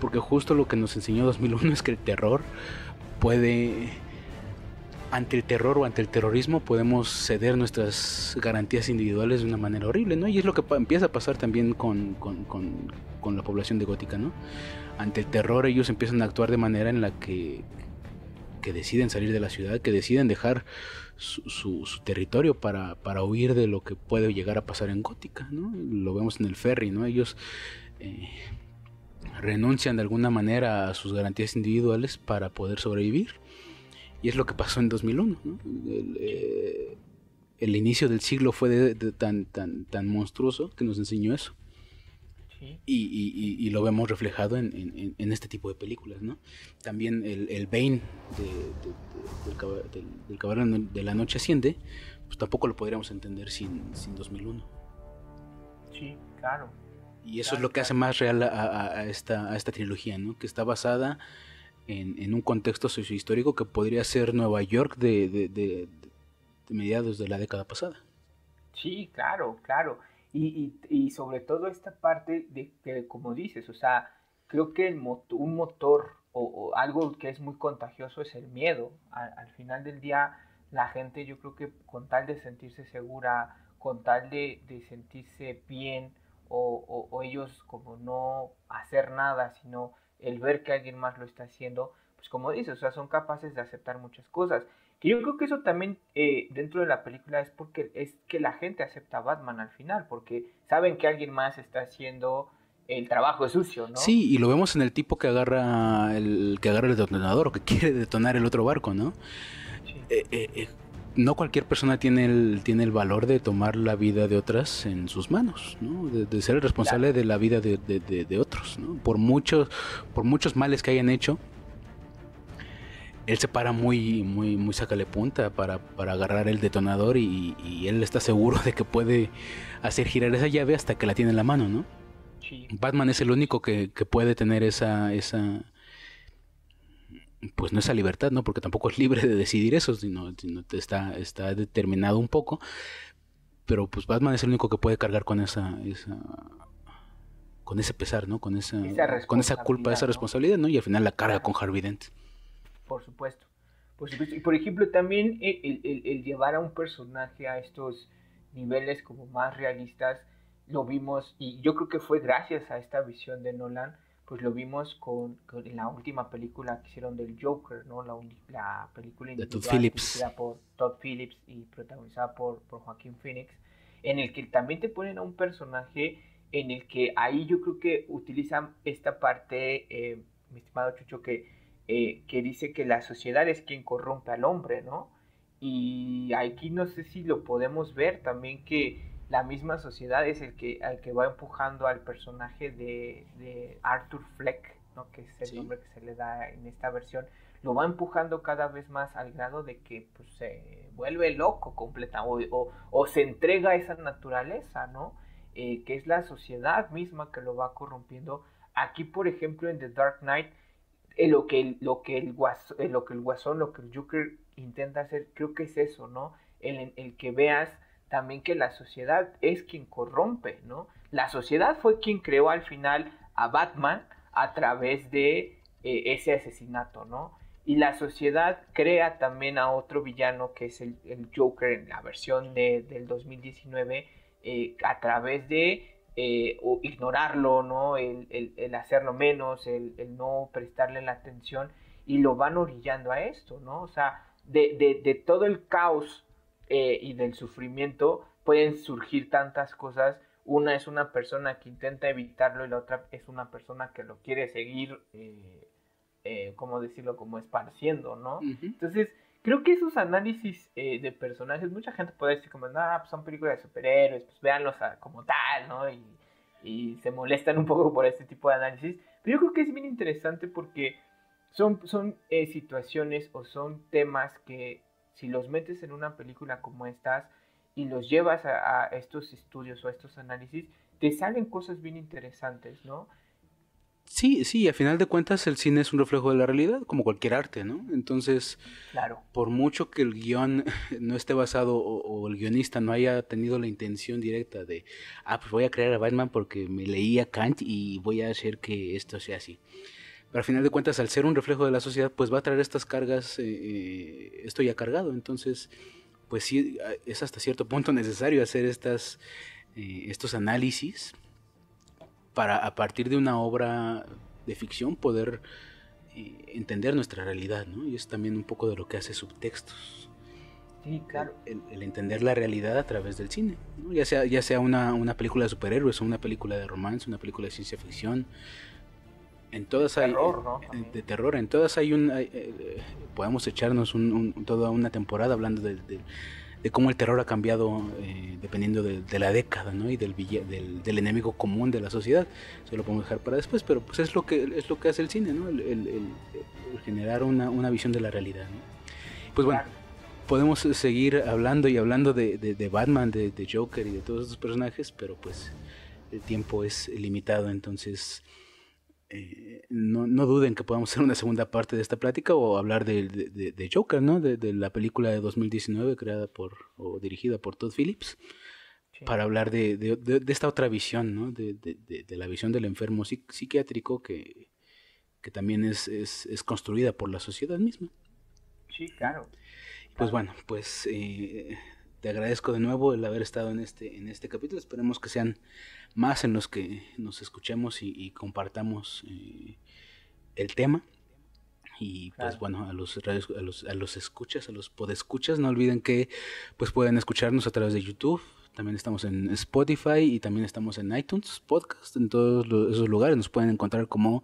Porque justo lo que nos enseñó 2001 es que el terror puede... Ante el terror o ante el terrorismo podemos ceder nuestras garantías individuales de una manera horrible, ¿no? Y es lo que empieza a pasar también con la población de Gótica, ¿no? Ante el terror ellos empiezan a actuar de manera en la que deciden salir de la ciudad, que deciden dejar su territorio para huir de lo que puede llegar a pasar en Gótica, ¿no? Lo vemos en el ferry, ¿no? Ellos renuncian de alguna manera a sus garantías individuales para poder sobrevivir. Y es lo que pasó en 2001, ¿no? El inicio del siglo fue tan monstruoso que nos enseñó eso. Sí. Y lo vemos reflejado en este tipo de películas, ¿no? También el Bane del Caballero de la Noche Asciende, pues tampoco lo podríamos entender sin 2001. Sí, claro. Y eso es lo que hace más real a esta trilogía, ¿no? Que está basada en un contexto sociohistórico que podría ser Nueva York de mediados de la década pasada. Sí, claro. Y sobre todo esta parte de que, como dices, o sea, creo que un motor o algo que es muy contagioso es el miedo. Al final del día, la gente, yo creo que con tal de sentirse segura, con tal de sentirse bien, o ellos como no hacer nada, sino el ver que alguien más lo está haciendo, pues como dices, o sea, son capaces de aceptar muchas cosas. Que yo creo que eso también dentro de la película es que la gente acepta a Batman al final, porque saben que alguien más está haciendo el trabajo sucio, ¿no? Sí, y lo vemos en el tipo que agarra el detonador o que quiere detonar el otro barco, ¿no? Sí. No cualquier persona tiene el valor de tomar la vida de otras en sus manos, ¿no? De ser el responsable de la vida de otros, ¿no? Por muchos males que hayan hecho, él se para muy sácale punta para agarrar el detonador y él está seguro de que puede hacer girar esa llave hasta que la tiene en la mano, ¿no? Sí. Batman es el único que puede tener esa pues no esa libertad, ¿no? Porque tampoco es libre de decidir eso, sino está determinado un poco, pero pues Batman es el único que puede cargar con con ese pesar, ¿no? Con esa culpa, esa responsabilidad, ¿no? Y al final la carga con Harvey Dent. Por supuesto. Por supuesto. Y por ejemplo, también el llevar a un personaje a estos niveles como más realistas, lo vimos, y yo creo que fue gracias a esta visión de Nolan, pues lo vimos en la última película que hicieron del Joker, ¿no? La película de Todd individual Phillips. dirigida por Todd Phillips y protagonizada por Joaquin Phoenix, en el que también te ponen a un personaje en el que ahí yo creo que utilizan esta parte, mi estimado Chucho, que dice que la sociedad es quien corrompe al hombre, ¿no? Y aquí no sé si lo podemos ver también, que la misma sociedad es al que va empujando al personaje de Arthur Fleck, ¿no? Que es el nombre que se le da en esta versión, lo va empujando cada vez más al grado de que pues, se vuelve loco completamente, o se entrega a esa naturaleza, ¿no? Que es la sociedad misma que lo va corrompiendo. Aquí, por ejemplo, en The Dark Knight, lo que el Guasón, lo que el Joker intenta hacer, creo que es eso, ¿no? El que veas también que la sociedad es quien corrompe, ¿no? La sociedad fue quien creó al final a Batman a través de ese asesinato, ¿no? Y la sociedad crea también a otro villano que es el Joker en la versión del 2019 a través de o ignorarlo, ¿no? El hacerlo menos, el no prestarle la atención, y lo van orillando a esto, ¿no? O sea, de todo el caos y del sufrimiento pueden surgir tantas cosas. Una es una persona que intenta evitarlo y la otra es una persona que lo quiere seguir, ¿cómo decirlo? Como esparciendo, ¿no? Uh-huh. Entonces, creo que esos análisis de personajes, mucha gente puede decir como, pues son películas de superhéroes, pues véanlos como tal, ¿no? Y se molestan un poco por este tipo de análisis. Pero yo creo que es bien interesante porque son situaciones o son temas que si los metes en una película como estas y los llevas a estos estudios o a estos análisis, te salen cosas bien interesantes, ¿no? Sí, a final de cuentas el cine es un reflejo de la realidad, como cualquier arte, ¿no? Entonces, claro, por mucho que el guión no esté basado o el guionista no haya tenido la intención directa de, pues voy a crear a Batman porque me leí a Kant y voy a hacer que esto sea así. Pero al final de cuentas, al ser un reflejo de la sociedad, pues va a traer estas cargas, esto ya cargado. Entonces, pues sí, es hasta cierto punto necesario hacer estos análisis para a partir de una obra de ficción poder entender nuestra realidad, ¿no? Y es también un poco de lo que hace Subtextos. Sí, claro. El entender la realidad a través del cine, ¿no? Ya sea una película de superhéroes o una película de romance, una película de ciencia ficción. En todas hay terror, ¿no? de terror, en todas hay podemos echarnos toda una temporada hablando de cómo el terror ha cambiado dependiendo de la década, ¿no? Y del enemigo común de la sociedad. Eso lo podemos dejar para después, pero pues es lo que hace el cine, ¿no? El generar una visión de la realidad, ¿no? Pues bueno, podemos seguir hablando de Batman, de Joker y de todos estos personajes, pero pues el tiempo es limitado, entonces no duden que podamos hacer una segunda parte de esta plática o hablar de Joker, ¿no? De la película de 2019 creada o dirigida por Todd Phillips, sí, para hablar de esta otra visión, ¿no? De la visión del enfermo psiquiátrico que también es construida por la sociedad misma. Sí, claro. Pues bueno, pues te agradezco de nuevo el haber estado en este capítulo. Esperemos que sean más en los que nos escuchemos y compartamos el tema. Y pues claro, bueno, a los escuchas, a los podescuchas, no olviden que pues pueden escucharnos a través de YouTube. También estamos en Spotify y también estamos en iTunes Podcast. En todos esos lugares nos pueden encontrar como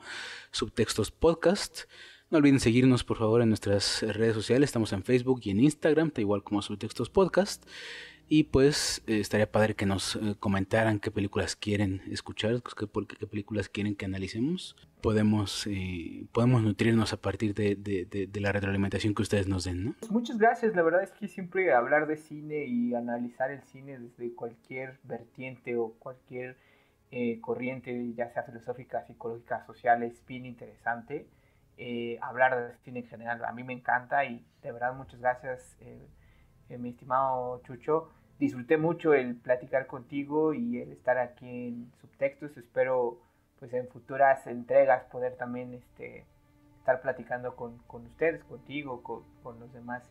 Subtextos Podcast. No olviden seguirnos por favor en nuestras redes sociales. Estamos en Facebook y en Instagram, igual como Subtextos Podcast. Y pues estaría padre que nos comentaran qué películas quieren escuchar, qué películas quieren que analicemos. Podemos nutrirnos a partir de la retroalimentación que ustedes nos den, ¿no? Muchas gracias. La verdad es que siempre hablar de cine y analizar el cine desde cualquier vertiente o cualquier corriente, ya sea filosófica, psicológica, social, es bien interesante. Hablar de cine en general a mí me encanta y de verdad muchas gracias, mi estimado Chucho. disfruté mucho el platicar contigo y el estar aquí en Subtextos. Espero pues en futuras entregas poder también estar platicando con ustedes, contigo, con los demás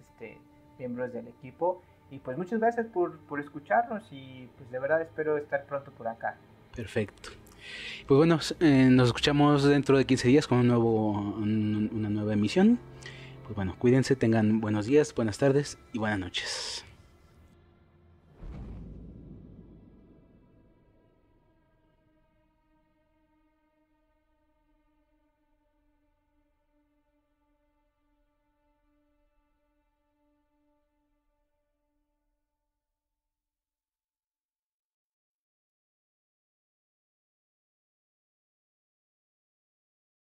miembros del equipo. Y pues muchas gracias por escucharnos y pues de verdad espero estar pronto por acá. Perfecto. Pues bueno, nos escuchamos dentro de 15 días con una nueva emisión. Pues bueno, cuídense, tengan buenos días, buenas tardes y buenas noches.